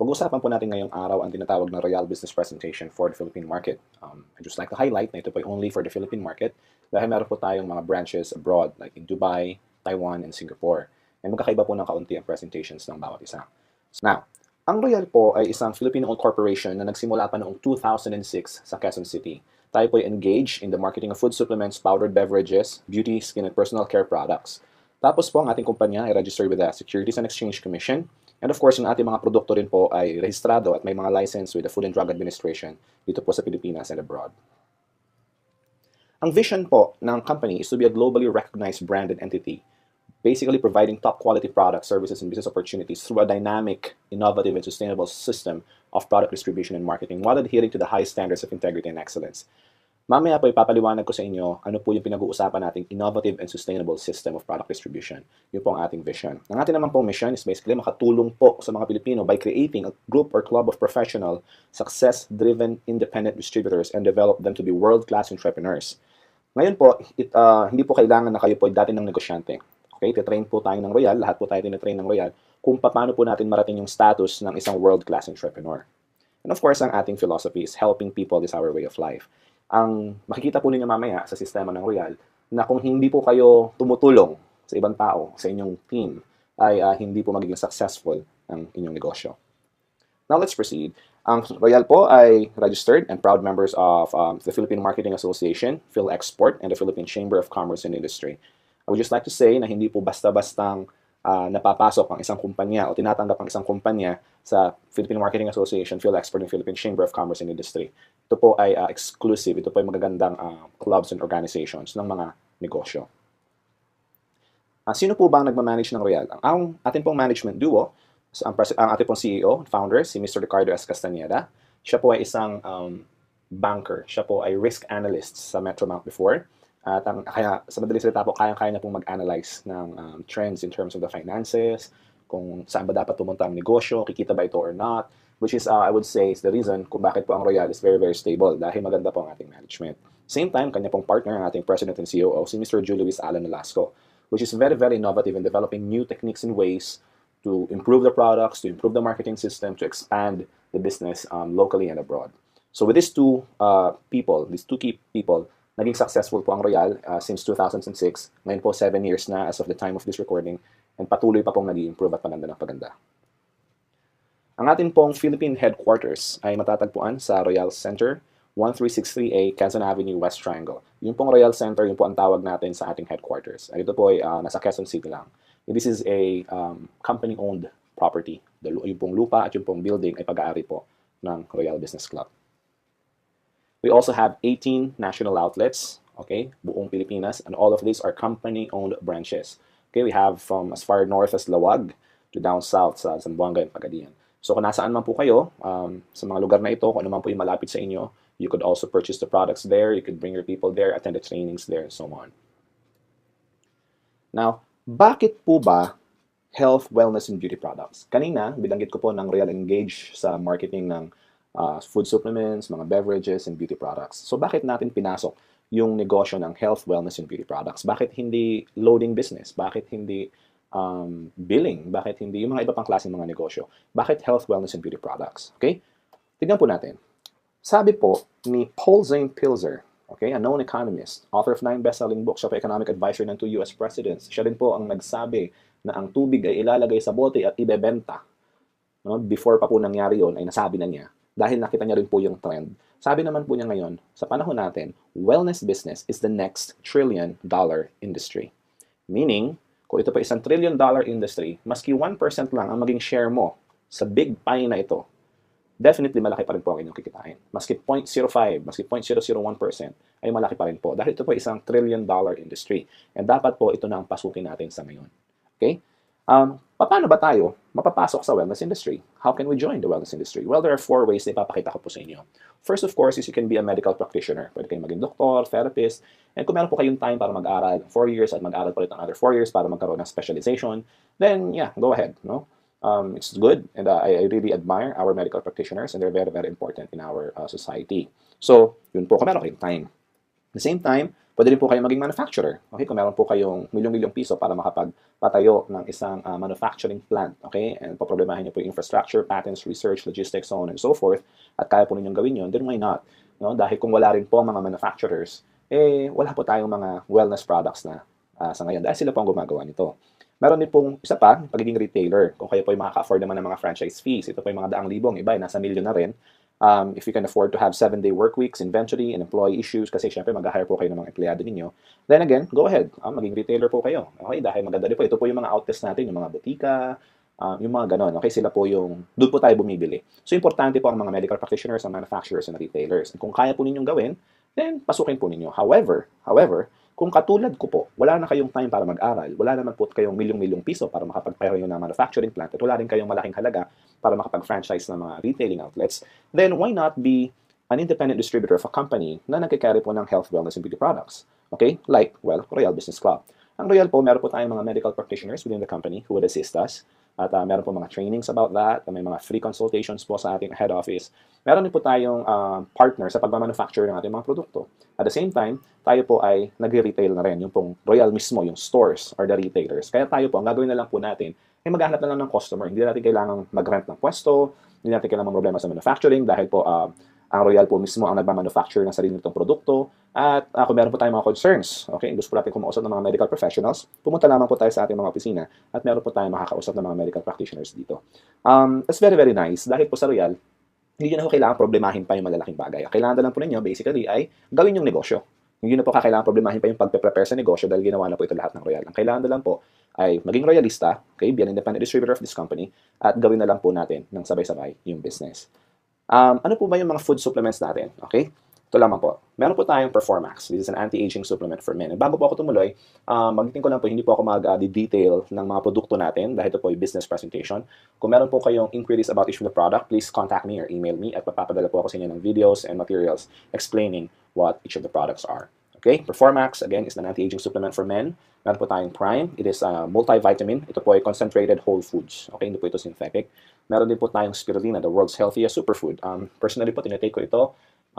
Pag-uusapan po natin ngayong araw ang tinatawag na Royal Business Presentation for the Philippine market. I'd just like to highlight na ito po ay only for the Philippine market dahil meron po tayong mga branches abroad like in Dubai, Taiwan, and Singapore. And magkakaiba po ng kaunti ang presentations ng bawat isa. Now, ang Royal po ay isang Filipino-owned corporation na nagsimula pa noong 2006 sa Quezon City. Tayo po ay engaged in the marketing of food supplements, powdered beverages, beauty, skin, and personal care products. Tapos po ang ating kumpanya ay registered with the Securities and Exchange Commission. And of course, yung ating mga produkto rin po ay rehistrado at may mga license with the Food and Drug Administration dito po sa Pilipinas and abroad. Ang vision po ng company is to be a globally recognized branded entity, basically providing top quality products, services, and business opportunities through a dynamic, innovative, and sustainable system of product distribution and marketing while adhering to the high standards of integrity and excellence. Mamaya po ipapaliwanag ko sa inyo ano po yung pinag-uusapan nating innovative and sustainable system of product distribution. Yun po ang ating vision. Ang ating naman pong mission is basically makatulong po sa mga Pilipino by creating a group or club of professional, success-driven, independent distributors and develop them to be world-class entrepreneurs. Ngayon po, hindi po kailangan na kayo po dati ng negosyante. Okay, titrain po tayo ng Royal, lahat po tayo tinitrain ng Royal, kung paano po natin marating yung status ng isang world-class entrepreneur. And of course, ang ating philosophy is helping people is our way of life. Ang makikita po ninyo mamaya sa sistema ng Royal na kung hindi po kayo tumutulong sa ibang tao, sa inyong team, ay hindi po magiging successful ang inyong negosyo. Now let's proceed. Ang Royal po ay registered and proud members of the Philippine Marketing Association, PhilExport, and the Philippine Chamber of Commerce and Industry. I would just like to say na hindi po basta-bastang napapasok ang isang kumpanya o tinatanggap ang isang kumpanya sa Philippine Marketing Association, PhilExport, and Philippine Chamber of Commerce and Industry. Ito po ay exclusive. Ito po ay magagandang clubs and organizations ng mga negosyo. Sino po ba ang nagmamanage ng Royal? Ang ating pong management duo, ang ating pong CEO, founder, si Mr. Ricardo S. Castañeda. Siya po ay isang banker. Siya po ay risk analyst sa Metromount before. At kaya sa madaling salita po, kayang-kaya na pong mag-analyze ng trends in terms of the finances, kung saan ba dapat pumunta ang negosyo, kikita ba ito or not, which is, I would say, is the reason kung bakit po ang Royal is very, very stable dahil maganda po ang ating management. Same time, kanya pong partner, ang ating President and COO, si Mr. Julio Luis Alan Nolasco, which is very, very innovative in developing new techniques and ways to improve the products, to improve the marketing system, to expand the business locally and abroad. So with these two key people, naging successful po ang Royal since 2006. Ngayon po, 7 years na as of the time of this recording, and patuloy pa pong nag-i-improve at paganda ng paganda. Ang ating pong Philippine headquarters ay matatagpuan sa Royal Center, 1363A, Quezon Avenue, West Triangle. Yung pong Royal Center, yun po ang tawag natin sa ating headquarters. Ito po ay nasa Quezon City lang. This is a company-owned property. Yung pong lupa at yung pong building ay pag-aari po ng Royal Business Club. We also have 18 national outlets, okay, buong Pilipinas, and all of these are company-owned branches. Okay, we have from as far north as Lawag to down south sa Zamboanga and Pagadian. So kung nasaan man po kayo, sa mga lugar na ito, kung ano man po yung malapit sa inyo, you could also purchase the products there, you could bring your people there, attend the trainings there, and so on. Now, bakit po ba health, wellness, and beauty products? Kanina, binanggit ko po ng Royal Engage sa marketing ng food supplements, mga beverages, and beauty products. So bakit natin pinasok yung negosyo ng health, wellness, and beauty products? Bakit hindi loading business? Bakit hindi billing? Bakit hindi yung mga iba pang klaseng mga negosyo? Bakit health, wellness, and beauty products? Okay? Tignan po natin. Sabi po ni Paul Zane Pilzer, okay, a known economist, author of 9 best-selling books, siya po economic advisor ng 2 US presidents. Siya din po ang nagsabi na ang tubig ay ilalagay sa bote at ibebenta. No? Before pa po nangyari yon ay nasabi na niya. Dahil nakita niya rin po yung trend. Sabi naman po niya ngayon, sa panahon natin, wellness business is the next $1 trillion industry. Meaning, kung ito pa isang $1 trillion industry, maski 1% lang ang maging share mo sa big pie na ito, definitely malaki pa rin po ang inyong kikitain. Maski 0.05, maski 0.001% ay malaki pa rin po. Dahil ito po isang $1 trillion industry. And dapat po ito na ang pasukin natin sa ngayon. Okay? Paano ba tayo mapapasok sa wellness industry? How can we join the wellness industry? Well, there are 4 ways na ipapakita ko po sa inyo. First, of course, is you can be a medical practitioner. Pwede kayong maging doktor, therapist, and kung meron po kayong time para mag-aral 4 years at mag-aral pa rin another 4 years para magkaroon ng specialization, then yeah, go ahead. No? It's good, and I really admire our medical practitioners, and they're very, very important in our society. So, yun po, kung meron kayong time. At the same time, Pwede rin po kayong maging manufacturer. Okay? Kung meron po kayong milyong-milyong piso para makapagpatayo ng isang manufacturing plant. Okay? And poproblemahin niyo po yung infrastructure, patents, research, logistics, so on and so forth, at kaya po ninyong gawin yun, then why not? No? Dahil kung wala rin po mga manufacturers, wala po tayong mga wellness products na sa ngayon dahil sila po ang gumagawa nito. Meron din pong isa pa, pagiging retailer. Kung kayo po ay makaka-afford naman ng mga franchise fees, ito po yung mga daang libong, iba ay nasa milyon na rin. If you can afford to have 7-day work weeks, inventory, and employee issues, kasi syempre mag-hire po kayo ng mga empleyado ninyo, then again, go ahead. Maging retailer po kayo. Okay? Dahil maganda din po. Ito po yung mga outlets natin, yung mga butika, yung mga ganon. Okay? Sila po yung, doon po tayo bumibili. So, importante po ang mga medical practitioners, ang manufacturers, and retailers. And kung kaya po ninyong gawin, then pasukin po ninyo. However, kung katulad ko po, wala na kayong time para mag-aral, wala naman po kayong milyong-milyong piso para makapagtayo ng manufacturing plant, at wala rin kayong malaking halaga para makapag-franchise ng mga retailing outlets, then why not be an independent distributor of a company na nagkikarry po ng health, wellness, and beauty products? Okay? Like, well, Royal Business Club. Ang Royal po, meron po tayong mga medical practitioners within the company who would assist us. At meron po mga trainings about that. May mga free consultations po sa ating head office. Meron din po tayong partner sa pagmamanufacture ng ating mga produkto. At the same time, tayo po ay nagre-retail na rin. Yung pong Royal mismo, yung stores or the retailers. Kaya tayo po, ang gagawin na lang po natin, ay maghahanap na lang ng customer. Hindi natin kailangang mag-rent ng pwesto, hindi natin kailangang problema sa manufacturing dahil po ang Royal po mismo ang nagmamanufacture ng sarili nitong produkto. At kung meron po tayong mga concerns, okay, gusto po natin kumausap ng mga medical professionals, pumunta lamang po tayo sa ating mga opisina at meron po tayong makakausap ng mga medical practitioners dito. That's very, very nice. Dahil po sa Royal, hindi nyo na po kailangan problemahin pa yung malalaking bagay. Kailangan na lang po ninyo, basically, ay gawin yung negosyo. Hindi na po kakailangan problemahin pa yung pagpe-prepare sa negosyo dahil ginawa na po ito lahat ng Royal. Ang kailangan na lang po ay maging royalista, okay, be an independent distributor of this company, at gawin na lang po natin ng sabay-sabay yung business. Ano po ba yung mga food supplements natin? Okay? Ito lamang po. Meron po tayong Performax. This is an anti-aging supplement for men. And bago po ako tumuloy, magiting ko lang po, hindi po ako mag-detail ng mga produkto natin dahil ito po yung business presentation. Kung meron po kayong inquiries about each of the product, please contact me or email me at papapadala po ako sa inyo ng videos and materials explaining what each of the products are. Okay? Performax, again, is an anti-aging supplement for men. Meron po tayong Prime. It is a multivitamin. Ito po ay concentrated whole foods. Okay? Hindi po ito synthetic. Meron din po tayong Spirulina, the world's healthiest superfood. Personally po, tinitake ko ito.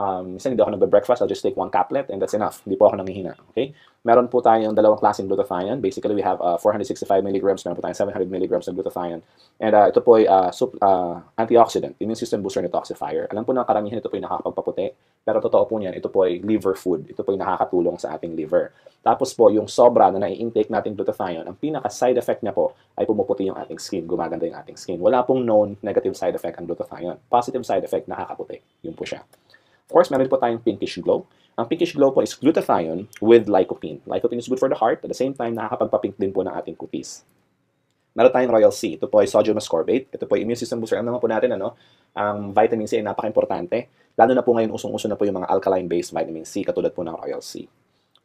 Minsan hindi ako nagbe-breakfast, I'll just take one caplet and that's enough. Hindi po ako nanghihina. Okay? Meron po tayong dalawang klaseng glutathione. Basically, we have 465 milligrams, meron po tayong 700 milligrams ng glutathione. And ito po ay antioxidant, immune system booster and detoxifier. Alam po na karamihan ito po ay nakakapagpaputi. Pero totoo po niyan, ito po ay liver food. Ito po ay nakakatulong sa ating liver. Tapos po, yung sobra na nai-intake nating glutathione, ang pinaka-side effect niya po ay pumuputi yung ating skin, gumaganda yung ating skin. Wala pong known negative side effect ang glutathione. Positive side effect, nakakaputi. Yun po siya. Of course, meron po tayong Pinkish Glow. Ang Pinkish Glow po is glutathione with lycopene. Lycopene is good for the heart. At the same time, nakakapagpapink din po ng ating kutis. Meron tayong Royal C. Ito po ay sodium ascorbate. Ito po ay immune system booster. Alam naman po natin, ang vitamin C ay napaka-importante. Lalo na po ngayon, usong-uso na po yung mga alkaline-based vitamin C, katulad po ng Royal C.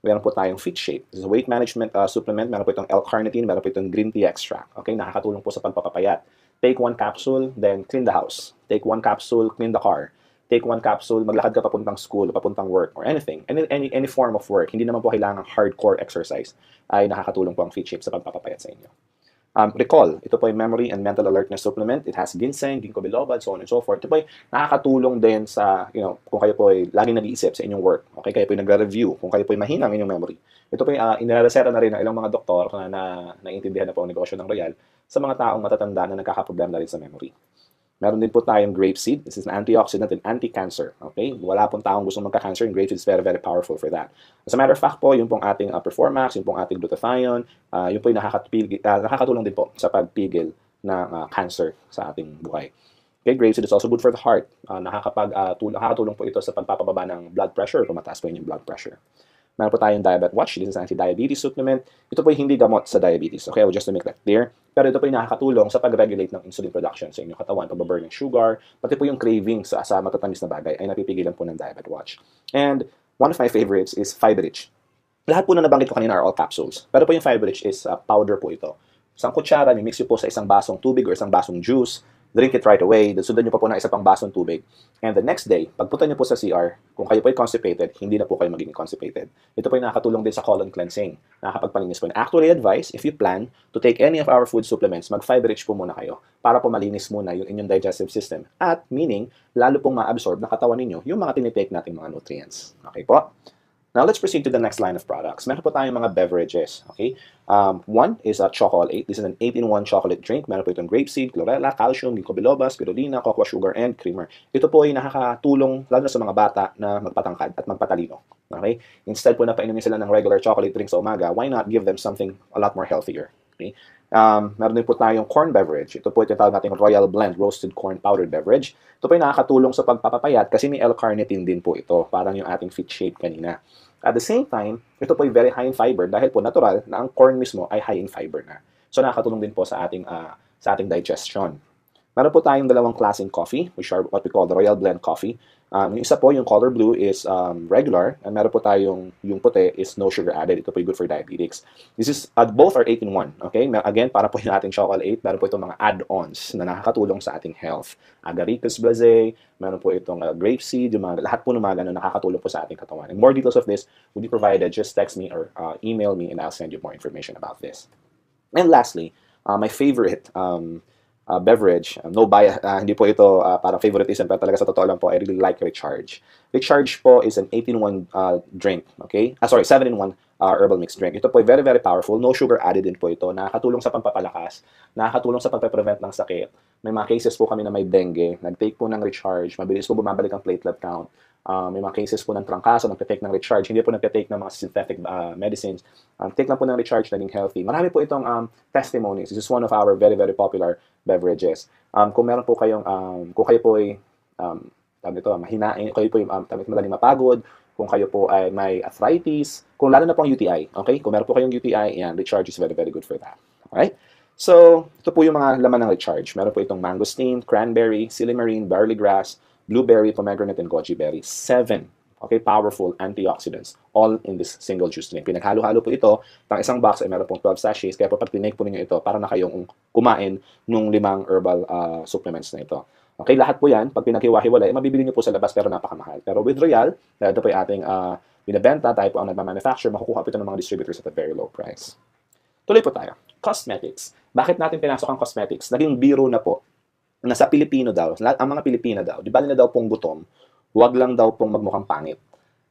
Meron po tayong Fit Shape. This is a weight management supplement. Meron po itong L-carnitine. Meron po itong green tea extract. Okay, nakakatulong po sa pagpapapayat. Take one capsule, then clean the house. Take one capsule, clean the car. Take one capsule, maglakad ka papuntang school, papuntang work, or anything. Any form of work. Hindi naman po kailangan hardcore exercise ay nakakatulong po ang Fit Shape sa pagpapapayat sa inyo. Recall, ito po ay memory and mental alertness supplement. It has ginseng, ginkgo biloba, so on and so forth. Ito po ay nakakatulong din sa, kung kayo po ay laging nag-iisip sa inyong work. Okay, kayo po ay nagre-review, kung kayo po ay mahina ang inyong memory. Ito po ay inireseta na rin ng ilang mga doktor na naiintindihan na po ang negosyo ng Royal sa mga taong matatanda na nagkakaproblema na rin sa memory. Meron din po tayong grapeseed. This is an antioxidant and anti-cancer. Okay? Wala pong taong gusto magka-cancer. And grapeseed is very, very powerful for that. As a matter of fact po, yung pong ating Performax, yung pong ating glutathione, yung po yung nakakatulong din po sa pagpigil ng cancer sa ating buhay. Okay, grapeseed is also good for the heart. Nakakatulong po ito sa pagpapababa ng blood pressure, tumataas po yung blood pressure. Meron po tayong Diabetes Watch. This is an anti-diabetes supplement. Ito po yung hindi gamot sa diabetes. Okay, just to make that clear. Pero ito po yung nakakatulong sa pag-regulate ng insulin production sa inyong katawan, pag-burn ng sugar, pati po yung cravings sa matatamis na bagay ay napipigilan po ng Diabetes Watch. And one of my favorites is Fiberich. Lahat po na nabanggit ko kanina are all capsules. Pero po yung Fiberich is powder po ito. Isang kutsara, mix nyo po sa isang basong tubig or isang basong juice. Drink it right away. Sundan nyo pa po ng isa pang basong tubig. And the next day, pagpunta nyo po sa CR, kung kayo po ay constipated, hindi na po kayo magiging constipated. Ito po ay nakakatulong din sa colon cleansing. Nakakapagpalinis po. And actually advice, if you plan to take any of our food supplements, mag-Fiberich po muna kayo para po malinis muna yung inyong digestive system. At meaning, lalo pong ma-absorb na katawan ninyo yung mga tinitake nating mga nutrients. Okay po? Now, let's proceed to the next line of products. Meron po tayong mga beverages, okay? One is a Chocolate. This is an 8-in-1 chocolate drink. Meron po itong grapeseed, chlorella, calcium, ginkgo biloba, spirulina, cocoa sugar, and creamer. Ito po ay nakakatulong lalo na sa mga bata na magpatangkad at magpatalino. Okay? Instead po na painumin sila ng regular chocolate drink sa umaga, why not give them something a lot more healthier? Okay? Meron din po tayong corn beverage. Ito po ito tawag natin Royal Blend Roasted Corn Powdered Beverage. Ito po ay nakakatulong sa pagpapapayat kasi may L-carnitine din po ito. Parang yung ating fit shape kanina. At the same time, ito po ay very high in fiber dahil po natural na ang corn mismo ay high in fiber na. So nakakatulong din po sa ating digestion. Meron po tayong dalawang klaseng coffee, which are what we call the Royal Blend Coffee. Yung isa po, yung color blue is regular, and meron po tayong yung puti is no sugar added. Ito po yung good for diabetics. This is, both are 8-in-1, okay? Again, para po yung ating chocolate, meron po itong mga add-ons na nakakatulong sa ating health. Agaricus blazé, meron po itong grapeseed, yung mga, lahat po ng mga ganun nakakatulong po sa ating katawan. And more details of this will be provided. Just text me or email me and I'll send you more information about this. And lastly, my favorite beverage. No bias, hindi po ito parang favoritism, pero talaga sa totoo lang po, I really like Recharge. Recharge po is an 8-in-1 drink, okay? Sorry, 7-in-1 herbal mixed drink. Ito po ay very, very powerful. No sugar added din po ito. Nakakatulong sa pampapalakas, nakakatulong sa pagpe-prevent ng sakit. May mga cases po kami na may dengue, nag-take po ng Recharge, mabilis po bumabalik ang platelet count. May mga cases po ng trangkaso, nagte-take ng Recharge, hindi po nagte-take ng mga synthetic medicines. Take lang po ng Recharge, naging healthy. Marami po itong testimonies. This is one of our very, very popular beverages. Kung meron po kayong, kung kayo po ay, mahinain, kayo po ay madaling mapagod, kung kayo po ay may arthritis, kung lalo na po ang UTI, okay? Kung meron po kayong UTI, yan, Recharge is very, very good for that. Alright? So, ito po yung mga laman ng Recharge. Meron po itong mangosteen, cranberry, silymarin, barley grass, blueberry, pomegranate, and goji berry. 7, okay, powerful antioxidants, all in this single juice drink. Pinaghalo-halo po ito, pang isang box ay meron pong 12 sachets, kaya po pag tinake po ninyo ito, para na kayong kumain nung 5 herbal supplements na ito. Okay, lahat po yan, pag pinaghiwa-hiwalay, mabibili nyo po sa labas pero napakamahal. Pero with Royal, ito po yung ating binibenta, tayo po ang nagmamanufacture, makukuha po ito ng mga distributors at a very low price. Tuloy po tayo. Cosmetics. Bakit natin pinasok ang cosmetics? Naging biro na po na sa Pilipino daw, ang mga Pilipina daw, di bali na daw pong gutom, wag lang daw pong magmukhang pangit.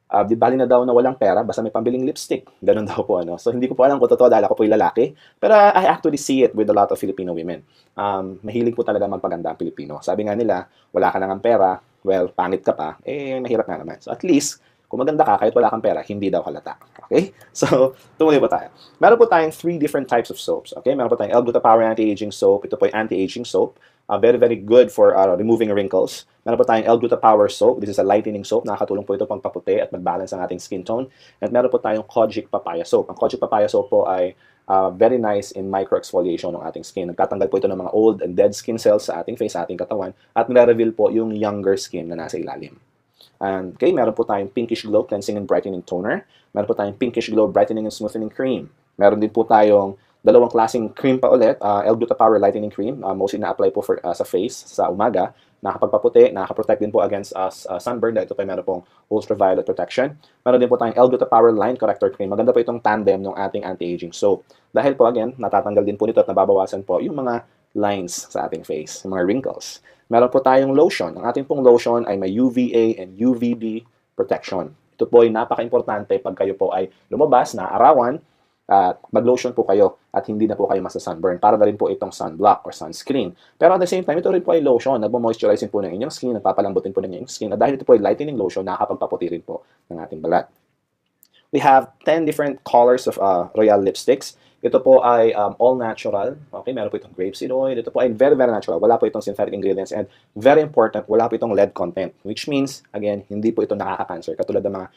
Di bali na daw na walang pera, basta may pambiling lipstick. Ganun daw po, ano. So, hindi ko po alam kung totoo dahil ako po yung lalaki. Pero I actually see it with a lot of Filipino women. Mahilig po talaga magpaganda ang Pilipino. Sabi nga nila, wala ka nang pera, well, pangit ka pa, mahirap nga naman. So, at least, kung maganda ka, kahit wala kang pera, hindi daw halata. Okay? So, tumuloy po tayo. Meron po tayong 3 different types of soaps. Okay? Meron po tayong L-Gluta-Power Anti-Aging Soap. Ito po yung anti-aging soap. Very, very good for removing wrinkles. Meron po tayong L-Gluta-Power Soap. This is a lightening soap. Nakakatulong po ito pang paputi at mag-balance ang ating skin tone. At meron po tayong Kojic Papaya Soap. Ang Kojic Papaya Soap po ay very nice in micro-exfoliation ng ating skin. Nagtatanggal po ito ng mga old and dead skin cells sa ating face, sa ating katawan. At nire-reveal po yung younger skin na nasa ilalim. And okay, meron po tayong Pinkish Glow Cleansing and Brightening Toner. Meron po tayong Pinkish Glow Brightening and Smoothening Cream. Meron din po tayong dalawang klaseng cream pa ulit, L-Gluta-Power Lightening Cream. Mostly na-apply po sa face, sa umaga. Nakakapagpaputi, nakaka-protect din po against sunburn. Ito pa meron pong ultraviolet protection. Meron din po tayong L-Gluta-Power Line Corrector Cream. Maganda po itong tandem ng ating anti-aging soap. Dahil po, again, natatanggal din po nito at nababawasan po yung mga lines sa ating face, yung mga wrinkles. Meron po tayong lotion. Ang ating pong lotion ay may UVA and UVB protection. Ito po ay napaka-importante pag kayo po ay lumabas na arawan, mag-lotion po kayo at hindi na po kayo masa-sunburn. Para na rin po itong sunblock or sunscreen. Pero at the same time, ito rin po ay lotion. Nagmo-moisturizing po ng inyong skin, nagpapalambutin po ng inyong skin. At dahil ito po ay lightening lotion, nakakapagpaputi rin po ng ating balat. We have 10 different colors of Royal lipsticks. Ito po ay all natural. Okay, meron po itong grapeseed oil. Ito po ay very, very natural. Wala po itong synthetic ingredients. And very important, wala po itong lead content. Which means, again, hindi po ito nakaka-cancer. Katulad ng mga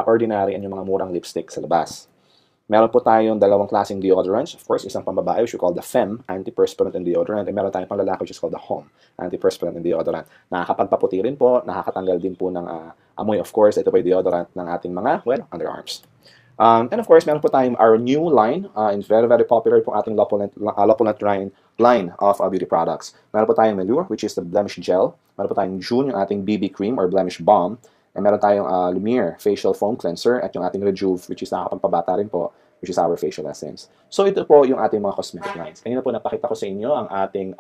ordinary and yung mga murang lipstick sa labas. Meron po tayong dalawang klaseng deodorants. Of course, isang pambabae, which we call the FEM, antiperspirant and deodorant. And meron tayong panglalaki, which is called the HOME, antiperspirant and deodorant. Nakakapagpaputi rin po, nakakatanggal din po ng amoy. Of course, ito po yung deodorant ng ating mga, well, underarms. And of course, meron po tayong our new line. It's very, very popular po ating Lopolant line of beauty products. Meron po tayong Melure, which is the blemish gel. Meron po tayong June, yung ating BB cream or blemish balm. And meron tayong Lumiere facial foam cleanser at yung ating Rejuve, which is nakakapagpabata rin po, which is our facial essence. So ito po yung ating mga cosmetic lines. Kanina po napakita ko sa inyo ang ating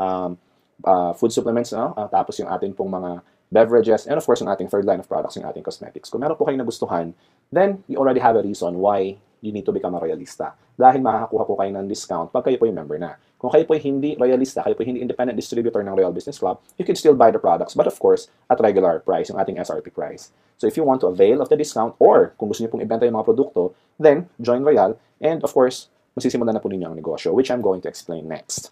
food supplements, no? Tapos yung ating pong mga beverages, and of course, yung ating third line of products, yung ating cosmetics. Kung meron po kayong nagustuhan then you already have a reason why you need to become a Royalista. Dahil makakakuha po kayo ng discount pag kayo po yung member na. Kung kayo po hindi Royalista, kayo po hindi independent distributor ng Royal Business Club, you can still buy the products, but of course, at regular price, yung ating SRP price. So if you want to avail of the discount, or kung gusto niyo pong ibenta yung mga produkto, then join Royal, and of course, masisimulan na po ninyo ang negosyo, which I'm going to explain next.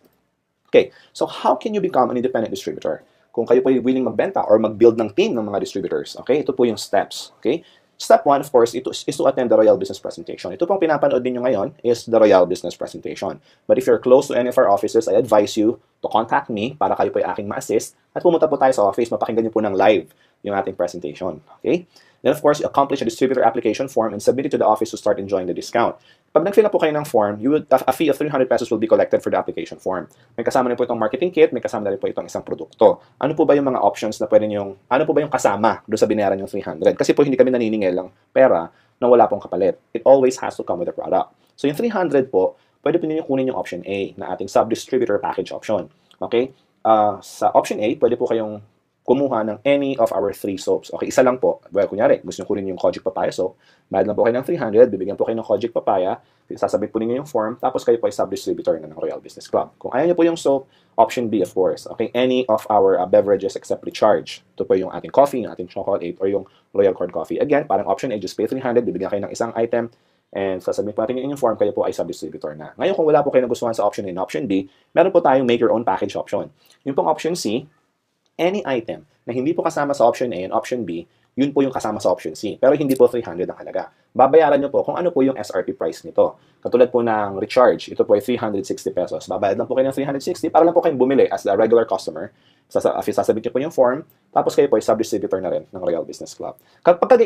Okay, so how can you become an independent distributor? Kung kayo po willing magbenta or mag-build ng team ng mga distributors, okay, ito po yung steps, okay? Step 1, of course, is to attend the Royal Business Presentation. Ito pong pinapanood ninyo ngayon is the Royal Business Presentation. But if you're close to any of our offices, I advise you to contact me para kayo po ay aking ma-assist at pumunta po tayo sa office, mapakinggan niyo po ng live yung ating presentation. Okay? Then, of course, you accomplish a distributor application form and submit it to the office to start enjoying the discount. Pag nag-fill up po kayo ng form, a fee of 300 pesos will be collected for the application form. May kasama na po itong marketing kit, may kasama na rin po itong isang produkto. Ano po ba yung mga options na pwede ano po ba yung kasama doon sa binayaran yung 300? Kasi po hindi kami naniningil ng pera na wala pong kapalit. It always has to come with a product. So yung 300 po, pwede po ninyo kunin yung option A na ating sub-distributor package option. Okay? Sa option A, pwede po kayong kumuha ng any of our 3 soaps. Okay, isa lang po. Well, kunyari, gusto nyo kunin yung Kojic Papaya soap, bayad lang po kayo ng 300, bibigyan po kayo ng Kojic Papaya, sasabit po ninyo yung form, tapos kayo po ay sub-distributor na ng Royal Business Club. Kung ayaw nyo po yung soap, option B, of course. Okay, any of our beverages except recharge. Ito po yung ating coffee, yung ating chocolate, or yung Royal Corn Coffee. Again, parang option A, just pay 300, bibigyan kayo ng isang item, and sasabihin po natin yung form, kayo po ay sub-distributor na. Ngayon, kung wala po kayo nagustuhan sa option A and option B, meron po tayong make your own package option. Yung pong option C, any item na hindi po kasama sa option A and option B, yun po yung kasama sa option C. Pero hindi po 300 ang halaga. Babayaran nyo po kung ano po yung SRP price nito. Katulad po ng recharge, ito po ay 360 pesos. Babayad lang po kayo ng 360 para lang po kayong bumili as a regular customer. Sasabit nyo po yung form, tapos kayo po ay sub-distributor na rin ng Royal Business Club. Kapag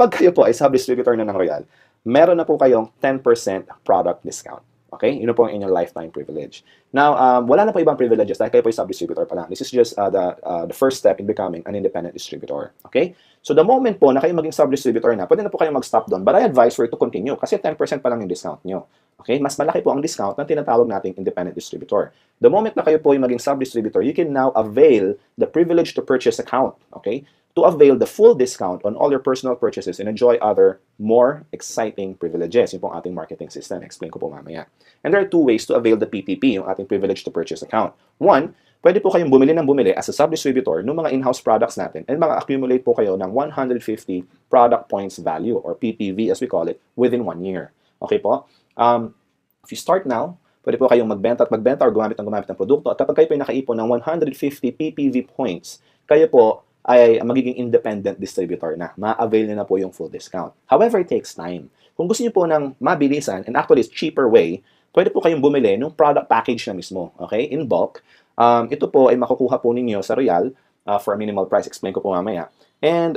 kayo po ay sub-distributor na ng Royal, meron na po kayong 10% product discount. Okay? Yun po ang inyong lifetime privilege. Now, wala na po ibang privileges dahil kayo po yung sub-distributor pa lang. This is just the first step in becoming an independent distributor. Okay? So, the moment po na kayo maging sub-distributor na, pwede na po kayo mag-stop doon. But I advise for you to continue kasi 10% pa lang yung discount nyo. Okay? Mas malaki po ang discount ng tinatawag nating independent distributor. The moment na kayo po yung maging sub-distributor, you can now avail the privilege to purchase account. Okay? To avail the full discount on all your personal purchases and enjoy other more exciting privileges. Yung pong ating marketing system. Explain ko po mamaya. And there are 2 ways to avail the PPP, yung ating privilege to purchase account. 1, pwede po kayong bumili ng bumili as a sub-distributor ng mga in-house products natin and maka-accumulate po kayo ng 150 product points value or PPV as we call it within 1 year. Okay po? If you start now, pwede po kayong magbenta or gumamit ng produkto at kapag kayo po ay nakaipon ng 150 PPV points, kayo po ay magiging independent distributor na. Ma-avail nyo na po yung full discount. However, it takes time. Kung gusto niyo po ng mabilisan, and actually it's cheaper way, pwede po kayong bumili ng product package na mismo, okay, in bulk. Ito po ay makukuha po ninyo sa Royal for a minimal price. Explain ko po mamaya. And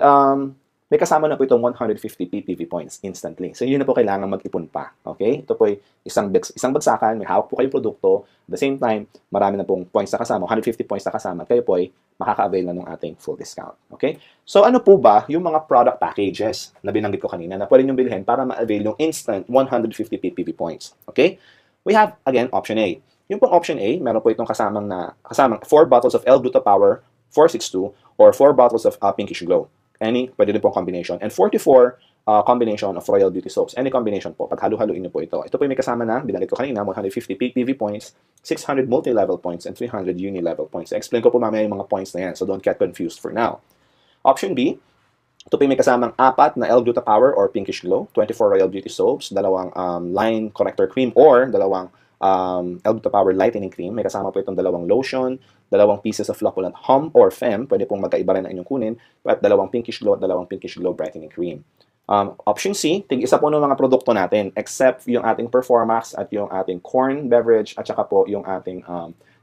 may kasama na po itong 150 PPV points instantly. So, yun na po kailangan mag-ipon pa. Okay? Ito po ay isang bagsakan, may hawak po kayong produkto. At the same time, marami na pong points na kasama, 150 points na kasama. Kayo po ay makaka-avail na ng ating full discount. Okay? So, ano po ba yung mga product packages na binanggit ko kanina na pwede nyo bilhin para ma-avail yung instant 150 PPV points? Okay? We have, again, option A. Yung pong option A, meron po itong kasamang 4 bottles of L-Gluta Power 462 or 4 bottles of Pinkish Glow. Any, pwede din pong combination. And 44 combination of Royal Beauty Soaps. Any combination po. Paghalo-haluin nyo po ito. Ito po yung may kasama na, binanggit ko kanina, 150 PPV points, 600 multi-level points, and 300 uni-level points. Explain ko po mamaya yung mga points na yan, so don't get confused for now. Option B, ito po yung may kasamang 4 na L-Gluta Power or Pinkish Glow, 24 Royal Beauty Soaps, 2 line corrector cream, or 2 L-Gluta Power Lightening Cream. May kasama po itong 2 lotion, 2 pieces of Flocculant Hum or Fem, pwede pong magkaiba rin ang inyong kunin, at 2 Pinkish Glow at 2 Pinkish Glow Brightening Cream. Option C, tig-isa po ng mga produkto natin, except yung ating Performax at yung ating corn beverage at saka po yung ating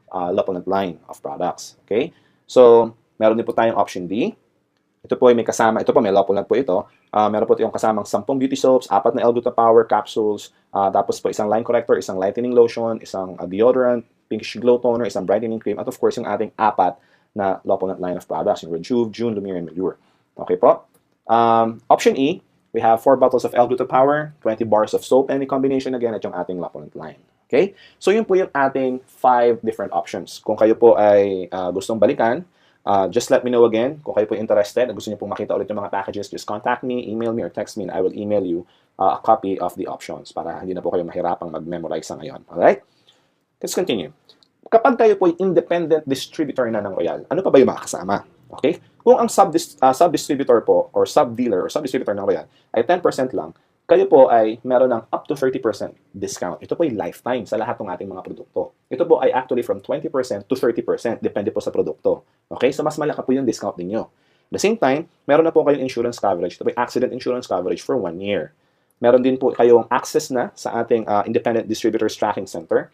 Lapolent line of products. Okay? So, meron din po tayong option D. Ito po ay may kasama, ito po may Lapolent po ito. Meron po yung kasamang 10 beauty soaps, 4 na L-Gluta Power capsules, tapos po isang line corrector, isang lightening lotion, isang deodorant, Pinkish Glow toner, isang brightening cream, at of course yung ating 4 na Lapolent line of products, yung Rejuve, June, Lumiere, and Melure. Okay po? Option E, we have 4 bottles of L-Gluta Power, 20 bars of soap, any combination again, at yung ating Lapolent line. Okay? So yun po yung ating 5 different options. Kung kayo po ay gustong balikan, Just let me know again kung kayo po interested at gusto niyo pong makita ulit yung mga packages. Just contact me, email me, or text me, and I will email you a copy of the options para hindi na po kayo mahirapang mag-memorize sa ngayon. Alright? Let's continue. Kapag kayo po independent distributor na ng Royal, ano pa ba yung makakasama? Okay? Kung ang sub-distributor po or sub-dealer or sub-distributor ng Royal ay 10% lang, kayo po ay meron ng up to 30% discount. Ito po ay lifetime sa lahat ng ating mga produkto. Ito po ay actually from 20% to 30%, depende po sa produkto. Okay? So mas malaki po yung discount ninyo. At the same time, meron na po kayong insurance coverage. Ito po ay accident insurance coverage for 1 year. Meron din po kayong access na sa ating Independent Distributors Tracking Center.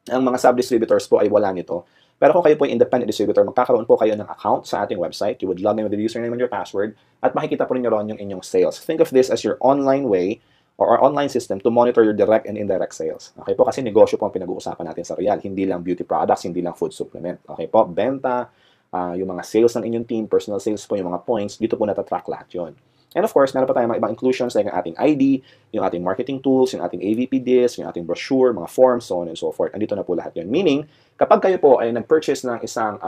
Ang mga sub-distributors po ay wala nito. Pero kung kayo po ay independent distributor, magkakaroon po kayo ng account sa ating website. You would log in with the username and your password at makikita po rin ron yung inyong sales. Think of this as your online way or our online system to monitor your direct and indirect sales. Okay po, kasi negosyo po ang pinag-uusapan natin sa Royal. Hindi lang beauty products, hindi lang food supplement. Okay po, benta, yung mga sales ng inyong team, personal sales po, yung mga points, dito po natatrack lahat yun. And of course, meron pa tayong mga ibang inclusions like ang ating ID, yung ating marketing tools, yung ating AVP disc, yung ating brochure, mga forms, so on and so forth. Andito na po lahat yun. Meaning, kapag kayo po ay nag-purchase ng isang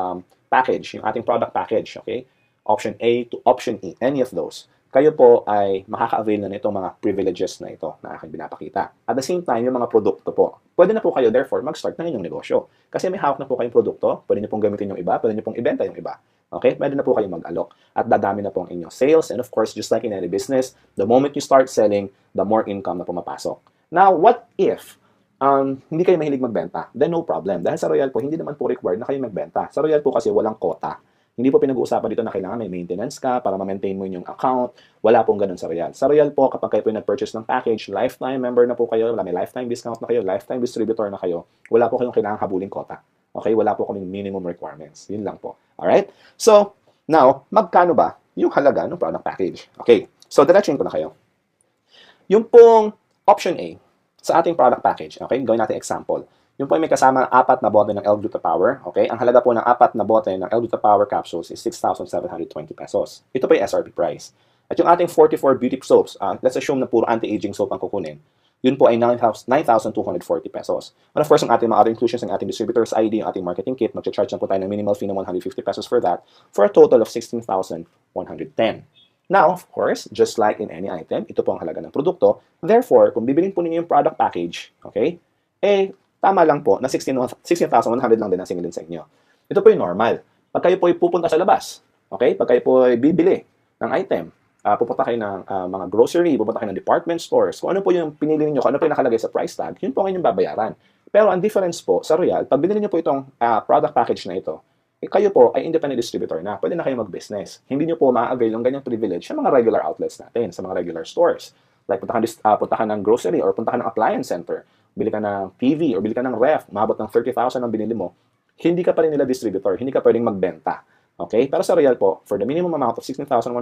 package, yung ating product package, okay? Option A to option E, any of those, kayo po ay makaka-avail na nitong mga privileges na ito na aking binapakita. At the same time, yung mga produkto po, pwede na po kayo therefore mag-start ng inyong negosyo. Kasi may hawak na po kayong produkto, pwede nyo pong gamitin yung iba, pwede nyo pong ibenta yung iba. Okay? Pwede na po kayo mag-alok. At dadami na po ang inyong sales. And of course, just like in any business, the moment you start selling, the more income na pumapasok. Now, what if hindi kayo mahilig magbenta? Then no problem. Dahil sa Royal po, hindi naman po required na kayo magbenta. Sa Royal po kasi walang quota. Hindi po pinag-uusapan dito na kailangan may maintenance ka para ma-maintain mo yung account. Wala pong ganun sa Royal. Sa Royal po, kapag kayo po nag-purchase ng package, lifetime member na po kayo, may lifetime discount na kayo, lifetime distributor na kayo, wala po kayong kailangang habuling quota. Okay? Wala po kaming minimum requirements. Yun lang po. Alright? So, now, magkano ba yung halaga ng product package? Okay. So, diretsuin ko na kayo. Yung pong option A sa ating product package, okay? Gawin natin example. Yung po ay may kasama 4 na bote ng L-Gluta-Power, okay? Ang halaga po ng 4 na bote ng L-Gluta-Power capsules is 6,720 pesos. Ito po yung SRP price. At yung ating 44 beauty soaps, let's assume na puro anti-aging soap ang kukunin, yun po ay 9,240 pesos. And of course, ang ating mga other inclusions, ang ating distributor's ID, yung ating marketing kit, mag-charge na po tayo ng minimal fee ng 150 pesos for that, for a total of 16,110. Now, of course, just like in any item, ito po ang halaga ng produkto. Therefore, kung bibilin po ninyo yung product package, okay, tama lang po na 16,100 lang din ang singilin sa inyo. Ito po yung normal. Pag kayo po ay pupunta sa labas, okay, pag kayo po ay bibili ng item, pupunta kayo ng mga grocery, pupunta kayo ng department stores, kung ano po yung pinili niyo, kung ano po yung nakalagay sa price tag, yun po ang inyong babayaran. Pero ang difference po sa Royal, pag binili niyo po itong product package na ito, kayo po ay independent distributor na, pwede na kayo mag-business. Hindi niyo po ma-avail ng ganyang privilege sa mga regular outlets natin, sa mga regular stores. Like punta ka ng grocery or punta ka ng appliance center, bili ka ng TV or bili ka ng ref, umabot ng 30,000 ang binili mo, hindi ka pa rin nila distributor, hindi ka pwedeng magbenta. Okay? Pero sa Royal po, for the minimum amount of 16,100,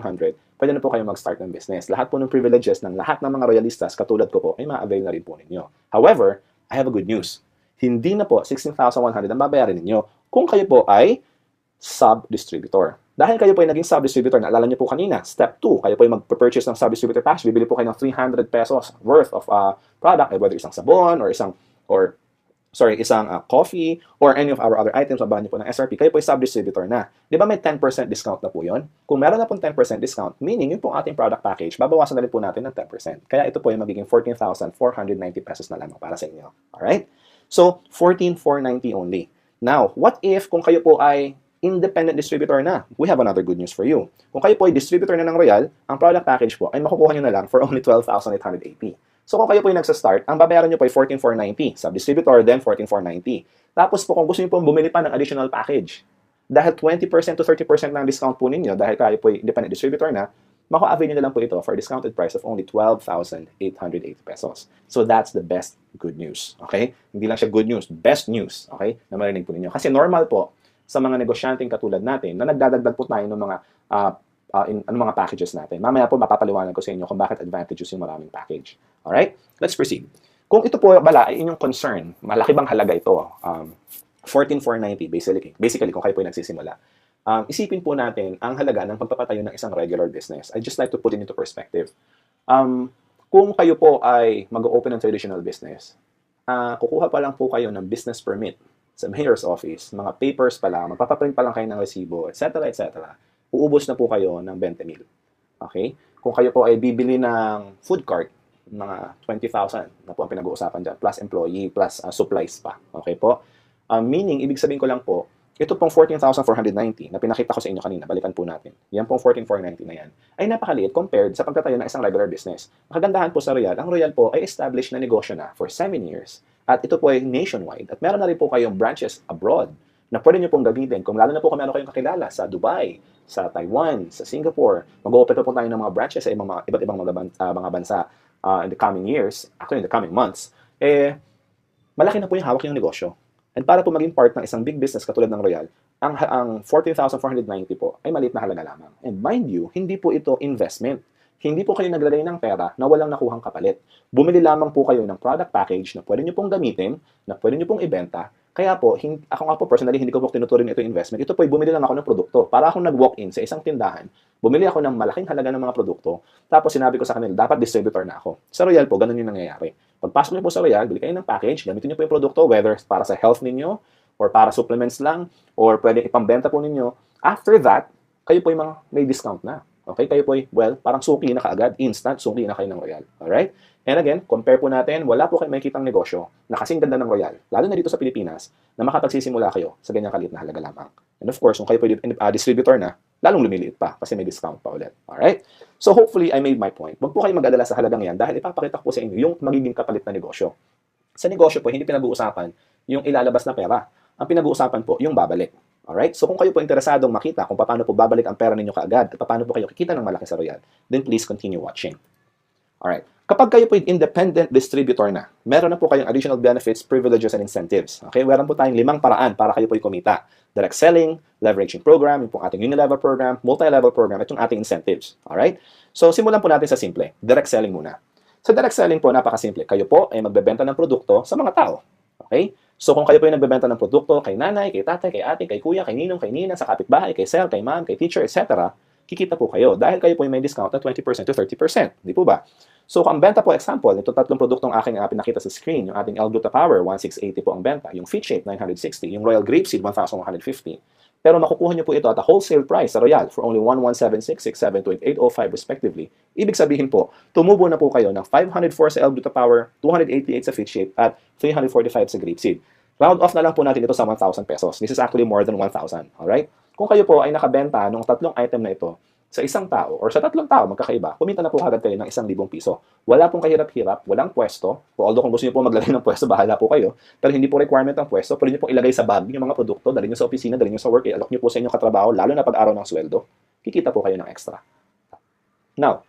pwede na po kayo mag-start ng business. Lahat po ng privileges ng lahat ng mga Royalistas, katulad ko po, ay ma-avail na rin po ninyo. However, I have a good news. Hindi na po 16,100 ang babayarin ninyo kung kayo po ay sub-distributor. Dahil kayo po ay naging sub-distributor, naalala niyo po kanina, step 2, kayo po ay mag-purchase ng sub-distributor package, bibili po kayo ng 300 pesos worth of product, whether isang sabon or isang coffee or any of our other items, mabahan niyo po ng SRP, kayo po ay sub-distributor na. Di ba may 10% discount na po yun? Kung meron na po 10% discount, meaning yung pong ating product package, babawasan na rin po natin ng 10%. Kaya ito po ay magiging 14,490 pesos na lamang para sa inyo. Alright? So, 14,490 only. Now, what if kung kayo po ay independent distributor na? We have another good news for you. Kung kayo po ay distributor na ng Royal, ang product package po ay makukuha nyo na lang for only 12,880. So kung kayo po ay nagsa-start, ang babayaran nyo po ay 14,490. Sub-distributor, then 14,490. Tapos po kung gusto nyo po bumili pa ng additional package, dahil 20% to 30% ng discount po ninyo, dahil kayo po ay independent distributor na, maka-avail nyo na lang po ito for a discounted price of only 12,880 pesos. So that's the best good news. Okay? Hindi lang siya good news, best news. Okay? Na marinig po ninyo. Kasi normal po, sa mga negosyanteng katulad natin, na nagdadagdag po tayo ng mga mga packages natin. Mamaya po mapapaliwanag ko sa inyo kung bakit advantages yung maraming package. Alright? Let's proceed. Kung ito po bala ay inyong concern, malaki bang halaga ito? 14,490 basically kung kayo po ay nagsisimula. Isipin po natin ang halaga ng pagpapatayo ng isang regular business. I just like to put it into perspective. Kung kayo po ay mag-open ng traditional business, kukuha pa lang po kayo ng business permit sa mayor's office, mga papers pa lang, magpapaprint pa lang kayo ng resibo, etc., uubos na po kayo ng 20,000. Okay? Kung kayo po ay bibili ng food cart, mga 20,000 na po ang pinag-uusapan dyan, plus employee, plus supplies pa. Okay po? Meaning, ibig sabihin ko lang po, ito pong 14,490 na pinakita ko sa inyo kanina, balikan po natin. Yan pong 14,490 na yan, ay napakaliit compared sa pagtatayo ng isang regular business. Ang kagandahan po sa Royal, ang Royal po ay established na negosyo na for 7 years. At ito po ay nationwide. At meron na rin po kayong branches abroad na pwede nyo pong gamitin. Kung lalo na po kung meron kayong kakilala sa Dubai, sa Taiwan, sa Singapore, mag-open po tayo ng mga branches sa iba't ibang mga bansa in the coming years, actually in the coming months, malaki na po yung hawak yung negosyo. And para po maging part ng isang big business katulad ng Royal, ang 14,490 po ay maliit na halaga lamang. And mind you, hindi po ito investment. Hindi po kayo naglagay ng pera na walang nakuhang kapalit. Bumili lamang po kayo ng product package na pwede nyo pong gamitin, na pwede nyo pong ibenta. Kaya po, ako nga po personally, hindi ko po tinuturing ito investment. Ito po ay bumili lang ako ng produkto. Para akong nag-walk-in sa isang tindahan, bumili ako ng malaking halaga ng mga produkto, tapos sinabi ko sa kanila, dapat distributor na ako. Sa Royal po, ganun yung nangyayari. Pagpasok niyo po sa Royal, bili kayo ng package, gamitin niyo po yung produkto, whether para sa health ninyo, or para supplements lang, or pwede ipambenta po ninyo. After that, kayo po yung mga may discount na. Okay? Kayo po ay, parang suki na kaagad, instant, suki na kayo ng Royal. Alright? And again, compare po natin, wala po kayo makikitang negosyo na kasing ganda ng Royal, lalo na dito sa Pilipinas, na makapagsisimula kayo sa ganyang kalit na halaga lamang. And of course, kung kayo po distributor na, lalong lumiliit pa kasi may discount pa ulit. Alright? So hopefully, I made my point. Huwag po kayo mag-alala sa halagang yan dahil ipapakita ko po sa inyo yung magiging kapalit na negosyo. Sa negosyo po, hindi pinag-uusapan yung ilalabas na pera. Ang pinag-uusapan po, yung babalik. Alright? So kung kayo po interesadong makita kung paano po babalik ang pera ninyo kaagad at paano po kayo kikita ng malaki sa Royal, then please continue watching. Alright. Kapag kayo po independent distributor na, meron na po kayong additional benefits, privileges, and incentives. Okay? Meron po tayong 5 paraan para kayo po kumita. Direct selling, leveraging program, yung pong ating unilevel program, multi-level program, at yung ating incentives. Alright? So, simulan po natin sa simple. Direct selling muna. Sa direct selling po, napakasimple. Kayo po ay magbebenta ng produkto sa mga tao. Okay? So, kung kayo po ay nagbebenta ng produkto kay nanay, kay tatay, kay ate, kay kuya, kay ninong, kay nina, sa kapitbahay, kay sir, kay ma'am, kay teacher, etc., kikita po kayo dahil kayo po ay may discount na 20% to 30%. Di po ba? So, kung ang benta po, example, ito 3 produktong aking pinakita sa screen, yung ating L-Gluta Power, 1,680 po ang benta, yung Fit Shape, 960, yung Royal Grapeseed, 1,150. Pero makukuha nyo po ito at a wholesale price sa Royal for only 1,176, 672, and 805 respectively. Ibig sabihin po, tumubo na po kayo ng 504 sa L-Gluta Power, 288 sa Fit Shape, at 345 sa Grapeseed. Round off na lang po natin ito sa 1,000 pesos. This is actually more than 1,000. Alright? Kung kayo po ay nakabenta ng 3 item na ito, sa isang tao or sa 3 tao magkakaiba, kumita na po agad kayo ng 1,000 piso. Wala pong kahirap-hirap, walang pwesto. Although kung gusto niyo po maglagay ng pwesto, bahala po kayo. Pero hindi po requirement ang pwesto. Pwede niyo pong ilagay sa bag yung mga produkto, dalhin niyo sa opisina, dalhin niyo sa work, i-allok niyo po sa inyong katrabaho, lalo na pag araw ng sweldo. Kikita po kayo ng extra. Now,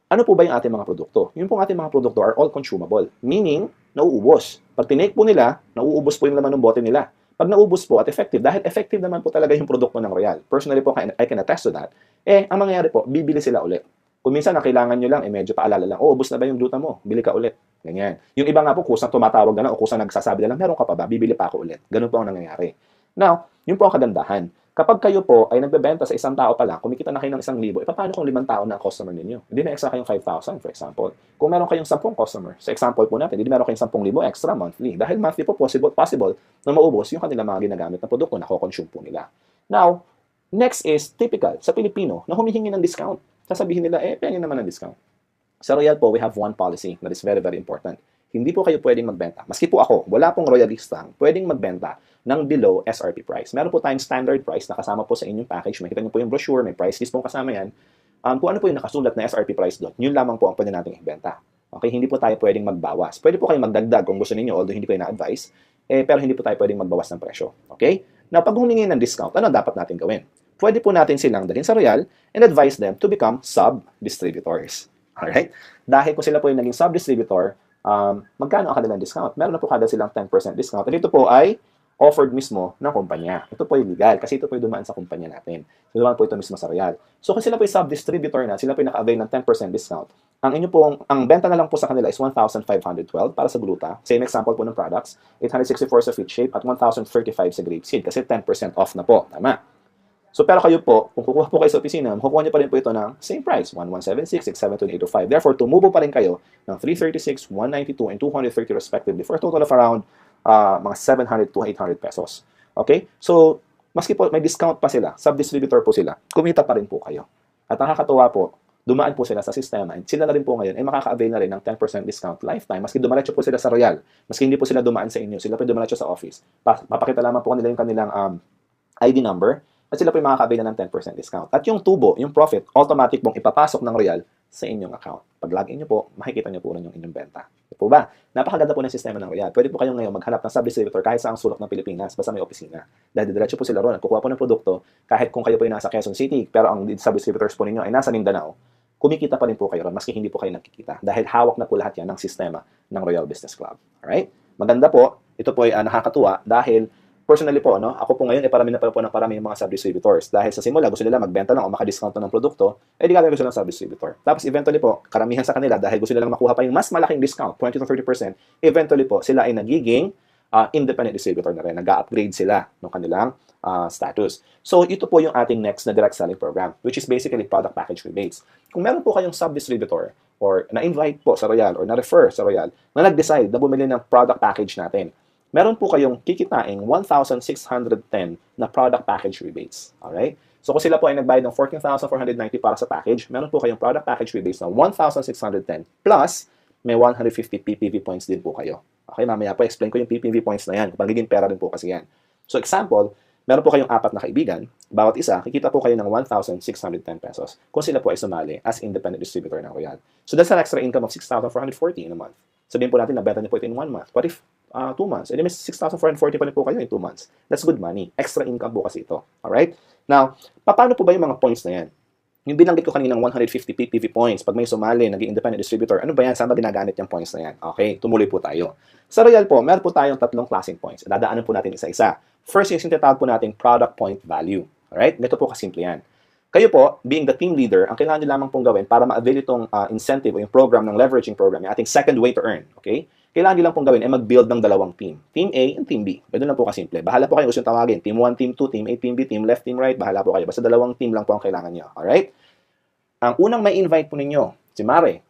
ano po ba yung ating mga produkto? Yung pong ating mga produkto are all consumable. Meaning, nauubos. Pag tinake po nila, nauubos po yung laman ng bote nila. Pag naubos po at effective, dahil effective naman po talaga yung produkto ng Royal. Personally po, I can attest to that. Ang mangyayari po, bibili sila ulit. Kung minsan na kailangan nyo lang, medyo paalala lang, ubos na ba yung gluta mo? Bili ka ulit. Ganyan. Yung iba nga po, kusang tumatawag na lang o kusang nagsasabi na lang, meron ka pa ba? Bibili pa ako ulit. Ganun po ang nangyayari. Now, yun po ang kagandahan. Kapag kayo po ay nagbebenta sa isang tao pa lang, kumikita na kayo ng 1,000, paano kung 5 tao na customer ninyo? Hindi na extra kayong 5,000, for example. Kung meron kayong 10 customer, sa example po natin, hindi meron kayong 10,000 extra monthly. Dahil monthly po possible na maubos yung kanilang mga ginagamit na produkto na ko-consume po nila. Now, next is typical sa Pilipino na humihingi ng discount. Sasabihin nila, pengen naman ng discount. Sa Royal po, we have one policy that is very, very important. Hindi po kayo pwedeng magbenta. Maski po ako, wala pong royalistang pwedeng magbenta ng below SRP price. Meron po tayong standard price na kasama po sa inyong package. Makita niyo po yung brochure, may price list pong kasama yan. Kung ano po yung nakasulat na SRP price doon, yun lamang po ang pwede nating ibenta. Okay, hindi po tayo pwedeng magbawas. Pwede po kayo magdagdag kung gusto niyo, although hindi ko na-advise, pero hindi po tayo pwedeng magbawas ng presyo. Okay? Now, pag humingi ng discount, ano dapat natin gawin? Pwede po natin silang dalhin sa Royal and advise them to become sub-distributors. Alright? Dahil kung sila po yung naging sub-distributor, magkano ang kanilang discount? Meron na po kada silang 10% discount. At ito po ay offered mismo ng kumpanya. Ito po ay legal kasi ito po ay dumaan sa kumpanya natin. So, dumaan po ito mismo sa Royal. So, kung sila po ay sub-distributor na, sila po ay naka-avail ng 10% discount, ang benta na lang po sa kanila is 1,512 para sa gluta. Same example po ng products, 864 sa Fit Shape at 1,035 sa Grapeseed kasi 10% off na po. Tama. So, pero kayo po, kung kukuha po kayo sa opisina, makukuha niyo pa rin po ito ng same price, 1,176, 672, 805. Therefore, tumubo pa rin kayo ng 336, 192, and 230 respectively for a total of around mga 700 to 800 pesos. Okay? So, maski po may discount pa sila, sub-distributor po sila, kumita pa rin po kayo. At nakakatuwa po, dumaan po sila sa sistema and sila na rin po ngayon ay makaka-avail na rin ng 10% discount lifetime. Maski dumaretso po sila sa Royal, maski hindi po sila dumaan sa inyo, sila po dumaretso sa office. Papakita lamang po nila yung kanilang ID number at sila po yung makaka-avail na ng 10% discount. At yung tubo, yung profit, automatic pong ipapasok ng Royal sa inyong account. Pag login nyo po, makikita nyo po rin yung inyong benta. Ito po ba? Napakaganda po ng sistema ng Royal. Pwede po kayong ngayon maghanap ng sub-distributor kahit sa ang sulok ng Pilipinas, basta may opisina. Dahil diretso po sila ron, kukuha po ng produkto, kahit kung kayo po yung nasa Quezon City, pero ang sub-distributors po ninyo ay nasa Mindanao, kumikita pa rin po kayo ron, maski hindi po kayo nagkikita. Dahil hawak na po lahat yan ng sistema ng Royal Business Club. Alright? Maganda po. Ito po ay nakakatuwa dahil personally po, ako po ngayon ay parami na po ng parami yung mga sub-distributors. Dahil sa simula, gusto nila magbenta lang o maka-discount ng produkto, di gagawin ko sila ng sub-distributor. Tapos eventually po, karamihan sa kanila, dahil gusto nila makuha pa yung mas malaking discount, 20 to 30%, eventually po, sila ay nagiging independent distributor na rin. Nag-upgrade sila ng kanilang status. So, ito po yung ating next na direct selling program, which is basically product package rebates. Kung meron po kayong sub-distributor or na-invite po sa Royal or na-refer sa Royal na nag-decide na bumili ng product package natin, meron po kayong kikitaing 1,610 na product package rebates. Alright? So, kung sila po ay nagbayad ng 14,490 para sa package, meron po kayong product package rebates na 1,610 plus may 150 PPV points din po kayo. Okay, mamaya po explain ko yung PPV points na yan. Magiging pera rin po kasi yan. So, example, meron po kayong 4 na kaibigan. Bawat isa, kikita po kayo ng 1,610 pesos kung sila po ay sumali as independent distributor ng Royal. So, that's an extra income of 6,440 in a month. Sabihin po natin, nabenta niyo po ito in 1 month. What if 2 months? May 6,440 pa rin po kayo in 2 months. That's good money. Extra income po kasi ito. Alright? Now, paano po ba yung mga points na yan? Yung binanggit ko kaninang 150 PPV points, pag may sumali, naging independent distributor, ano ba yan? Saan ba ginagamit yung points na yan? Okay, tumuloy po tayo. Sa Royal po, meron po tayong 3 klaseng points. Dadaanan po natin isa-isa. First, yung tinatawag po natin product point value. Alright? Ganito po kasimple yan. Kayo po, being the team leader, ang kailangan nyo lamang pong gawin para ma-avail itong incentive o yung program ng leveraging program, yung ating second way to earn. Okay? Kailangan nyo lang pong gawin ay mag-build ng 2 team. Team A and Team B. Ganun lang po kasimple. Bahala po kayo gusto tawagin. Team 1, Team 2, Team A, Team B, Team left, Team right. Bahala po kayo. Basta 2 team lang po ang kailangan nyo. Alright? Ang unang may invite po ninyo, si Mare.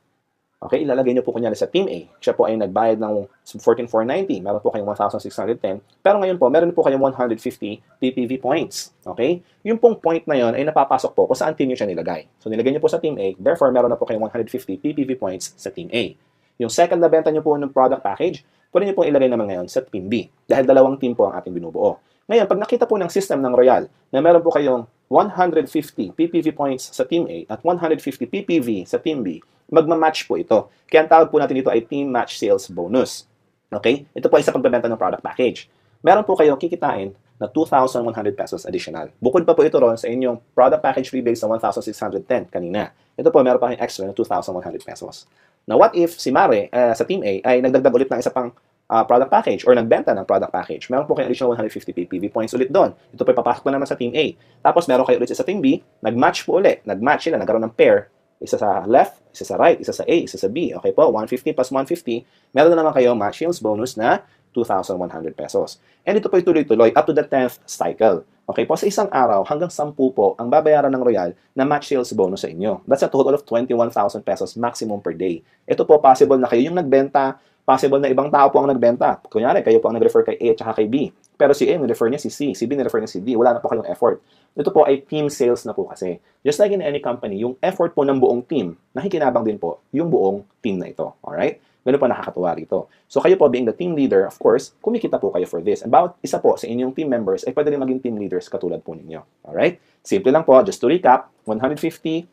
Okay, ilalagay nyo po kunyari sa Team A. Siya po ay nagbayad ng 14,490. Meron po kayong 1,610. Pero ngayon po, meron po kayong 150 PPV points. Okay? Yung pong point na yon ay napapasok po kung saan team nyo siya nilagay. So, nilagay nyo po sa Team A. Therefore, meron na po kayong 150 PPV points sa Team A. Yung second na benta nyo po ng product package, pwede nyo pong ilagay naman ngayon sa Team B. Dahil 2 team po ang ating binubuo. Ngayon, pag nakita po ng system ng Royal na meron po kayong 150 PPV points sa Team A at 150 PPV sa Team B, magmamatch po ito. Kaya ang tawag po natin dito ay Team Match Sales Bonus. Okay? Ito po ay sa pagbebenta ng product package. Meron po kayo kikitain na 2,100 pesos additional. Bukod pa po ito ron sa inyong product package rebates na 1,610 kanina. Ito po, meron pa kayong extra na 2,100 pesos. Now, what if si Mare sa Team A ay nagdagdag ulit ng isa pang product package or nagbenta ng product package? Meron po kayong additional 150 PPV points ulit doon. Ito po papasok po naman sa Team A. Tapos meron kayo ulit sa Team B, nag-match po ulit. Nag-match sila, nagkaroon ng pair. Isa sa left, isa sa right, isa sa A, isa sa B. Okay po, 150 plus 150. Meron na naman kayo match sales bonus na 2,100 pesos. And ito po tuloy-tuloy up to the 10th cycle. Okay po, sa isang araw, hanggang 10 po ang babayaran ng Royal na match sales bonus sa inyo. That's a total of 21,000 pesos maximum per day. Ito po, possible na kayo yung nagbenta, possible na ibang tao po ang nagbenta. Kunyari, kayo po ang nag-refer kay A at saka kay B. Pero si A, nag-refer niya si C. Si B, nag-refer niya si D. Wala na po kayong effort. Ito po ay team sales na po kasi. Just like in any company, yung effort po ng buong team, nakikinabang din po yung buong team na ito. Alright? Ganun po nakakatuwa rito. So kayo po being the team leader, of course, kumikita po kayo for this. And bawat isa po sa inyong team members ay pwede rin maging team leaders katulad po ninyo. Alright? Simple lang po, just to recap, 150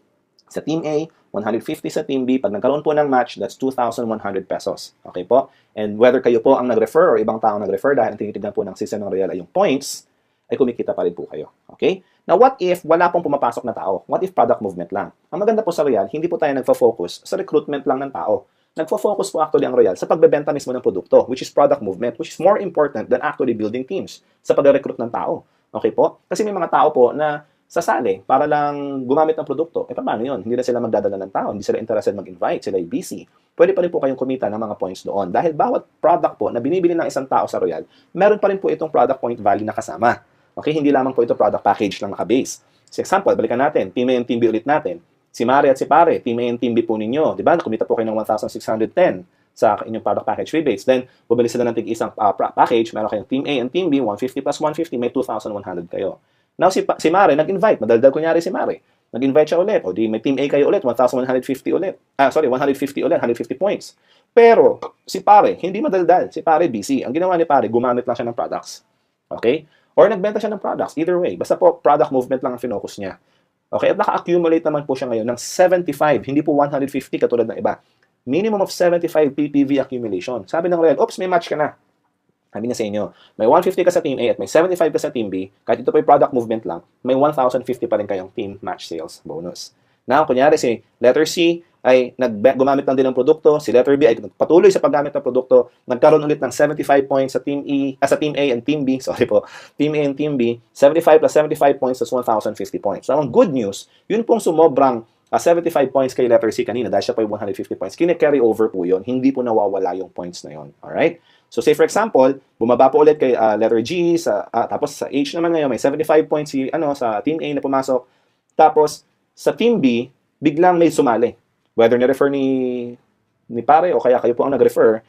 sa Team A, 150 sa Team B. Pag nagkaroon po ng match, that's 2,100 pesos. Okay po? And whether kayo po ang nag-refer or ibang tao nag-refer dahil ang tinitignan po ng system ng Royal ay yung points, ay kumikita pa rin po kayo. Okay? Now, what if wala pong pumapasok na tao? What if product movement lang? Ang maganda po sa Royal, hindi po tayo nagfo-focus sa recruitment lang ng tao. Nagfo-focus po actually ang Royal sa pagbebenta mismo ng produkto, which is product movement, which is more important than actually building teams sa pag-recruit ng tao. Okay po? Kasi may mga tao po na sasali para lang gumamit ng produkto. Paano yun? Hindi na sila magdadala ng tao, hindi sila interested mag-invite, sila ay busy. Pwede pa rin po kayong kumita ng mga points doon. Dahil bawat product po na binibili ng isang tao sa Royal, meron pa rin po itong product point value na kasama. Okay, hindi lamang po ito product package lang naka-base. For example, balikan natin, Team A and Team B ulit natin. Si Mare at si Pare, Team A and Team B po ninyo. Di ba? Kumita po kayo ng 1,610. sa inyong product package rebates. Then, bumili sila ng tig-isang package, meron kayong Team A and Team B, 150 plus 150, may 2,100 kayo. Now, si Mare, nag-invite, madaldal kunyari si Mare. Nag-invite siya ulit, o di may Team A kayo ulit, 1,150 ulit. 150 ulit, 150 points. Pero, si Pare, hindi madaldal. Si Pare, busy. Ang ginawa ni Pare, gumamit lang siya ng products. Okay? Or nagbenta siya ng products. Either way. Basta po, product movement lang ang finocus niya. Okay? At naka-accumulate naman po siya ngayon ng 75, hindi po 150 katulad ng iba. Minimum of 75 PPV accumulation. Sabi ng Royal, oops, may match ka na. Sabi niya sa inyo, may 150 ka sa Team A at may 75 ka sa Team B, kahit ito po yung product movement lang, may 1,050 pa rin kayong team match sales bonus. Now, kunyari si letter C ay gumamit lang din ng produkto, si letter B ay patuloy sa paggamit ng produkto, nagkaroon ulit ng 75 points sa Team sa Team A and Team B, Team A and Team B, 75 plus 75 points is 1,050 points. So, ang good news, yun pong sumobrang 75 points kay letter C kanina dahil siya po yung 150 points. Kine-carry over po yun, hindi po nawawala yung points na yun. Alright? So, say for example, bumaba po ulit kay letter G, tapos sa H naman ngayon, may 75 points sa Team A na pumasok. Tapos, sa Team B, biglang may sumali. Whether ni-refer ni Pare o kaya kayo po ang nag-refer,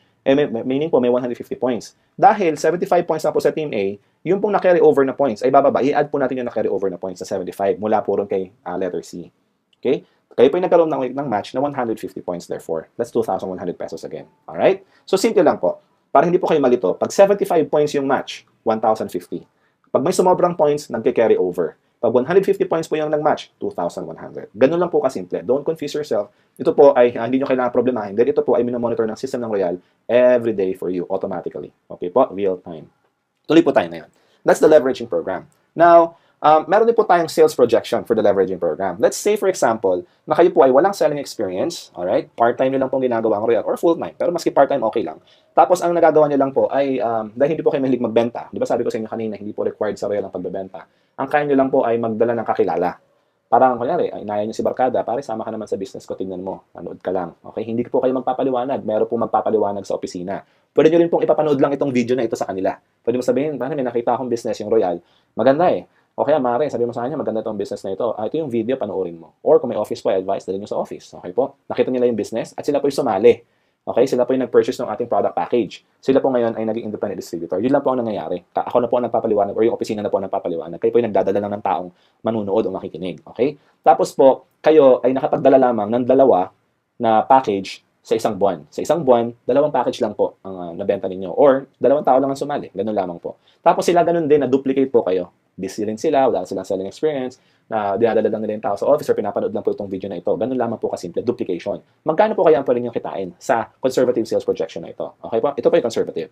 meaning po may 150 points. Dahil 75 points na po sa Team A, yung pong na-carry over na points ay bababa. I-add po natin yung na-carry over na points sa 75 mula po ron kay letter C. Okay? Kayo po yung nagkaroon ng match na 150 points therefore. That's 2,100 pesos again. Alright? So, simple lang po. Para hindi po kayo malito, pag 75 points yung match, 1,050. Pag may sumobrang points, nagke-carry over. Pag 150 points po yung nag-match, 2,100. Ganun lang po kasimple. Don't confuse yourself. Ito po ay hindi nyo kailangan problemahin. Dahil ito po ay minomonitor ng system ng Royal every day for you, automatically. Okay po? Real time. Tuloy po tayo na yan. That's the leveraging program. Now, meron din po tayong sales projection for the leveraging program. Let's say, for example, na kayo po ay walang selling experience, alright? Part-time nyo lang pong ginagawa ang Royal or full-time. Pero maski part-time, okay lang. Tapos, ang nagagawa nyo lang po ay, dahil hindi po kayo mahilig magbenta, di ba sabi ko sa inyo kanina, hindi po required sa Royal ang pagbebenta. Ang kaya nyo lang po ay magdala ng kakilala. Parang, kunyari, inaya nyo si Barkada, pare, sama ka naman sa business ko, tingnan mo, manood ka lang. Okay? Hindi po kayo magpapaliwanag. Meron po magpapaliwanag sa opisina. Pwede nyo rin pong ipapanood lang itong video na ito sa kanila. Pwede mo sabihin, may nakita akong business yung Royal. Maganda eh. O kaya, Mare, sabi mo sa kanya, maganda itong business na ito. Ito yung video, panoorin mo. Or kung may office po, advice, dalhin nyo sa office. Okay po? Nakita nila yung business at sila po yung sumali. Okay? Sila po yung nag-purchase ng ating product package. Sila po ngayon ay naging independent distributor. Yun lang po ang nangyayari. Ako na po ang nagpapaliwanag or yung opisina na po ang nagpapaliwanag. Kayo po yung nagdadala lang ng taong manunood o makikinig. Okay? Tapos po, kayo ay nakapagdala lamang ng dalawa na package sa isang buwan. Sa isang buwan, dalawang package lang po ang nabenta ninyo. Or, dalawang tao lang ang sumali. Ganun lamang po. Tapos sila ganun din, na-duplicate po kayo. Busy rin sila, wala silang selling experience, na dinadala lang nila yung tao sa office or pinapanood lang po itong video na ito. Ganun lamang po kasimple, duplication. Magkano po kaya ang pwede nyo kitain sa conservative sales projection na ito? Okay po? Ito po yung conservative.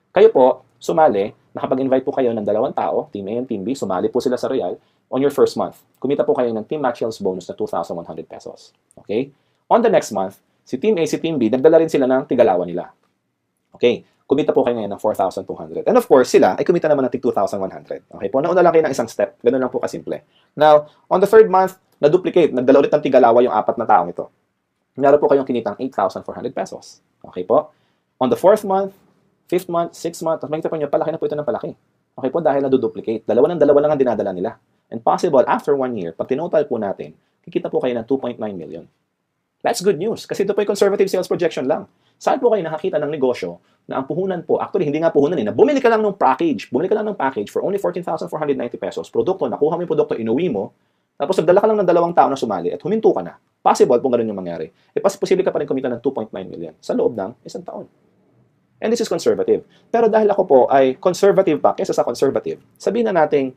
Kayo po, sumali, nakapag-invite po kayo ng dalawang tao, Team A and Team B, sumali po sila sa Royal on your first month. Kumita po kayo ng Team Match Sales bonus na 2,100 pesos. Okay? On the next month, si Team A, si Team B, nagdala rin sila ng tigalawan nila. Okay? Kumita po kayo ngayon ng 4,200. And of course, sila ay kumita naman ng 2,100. Okay po? Nauna lang kayo ng isang step. Ganun lang po kasimple. Now, on the third month, na-duplicate. Nagdala ulit ng tigalawa yung apat na taong ito. Meron po kayong kinitang 8,400 pesos. Okay po? On the fourth month, fifth month, sixth month, makikita po nyo, palaki na po ito ng palaki. Okay po? Dahil na-duplicate. Dalawa lang ang dinadala nila. And possible, after 1 year, pag tinotal po natin, kikita po kayo ng 2.9 million. That's good news. Kasi ito po yung conservative sales projection lang. Saan po kayo nakakita ng negosyo na ang puhunan po, actually hindi nga puhunan na bumili ka lang ng package for only 14,490 pesos. Produkto, nakuha mo yung produkto, inuwi mo, tapos nagdala ka lang ng dalawang tao na sumali at huminto ka na. Possible po ganun yung mangyari. Posible ka pa rin kumita ng 2.9 million sa loob ng isang taon. And this is conservative. Pero dahil ako po ay conservative pa kesa sa conservative, sabihin na natin,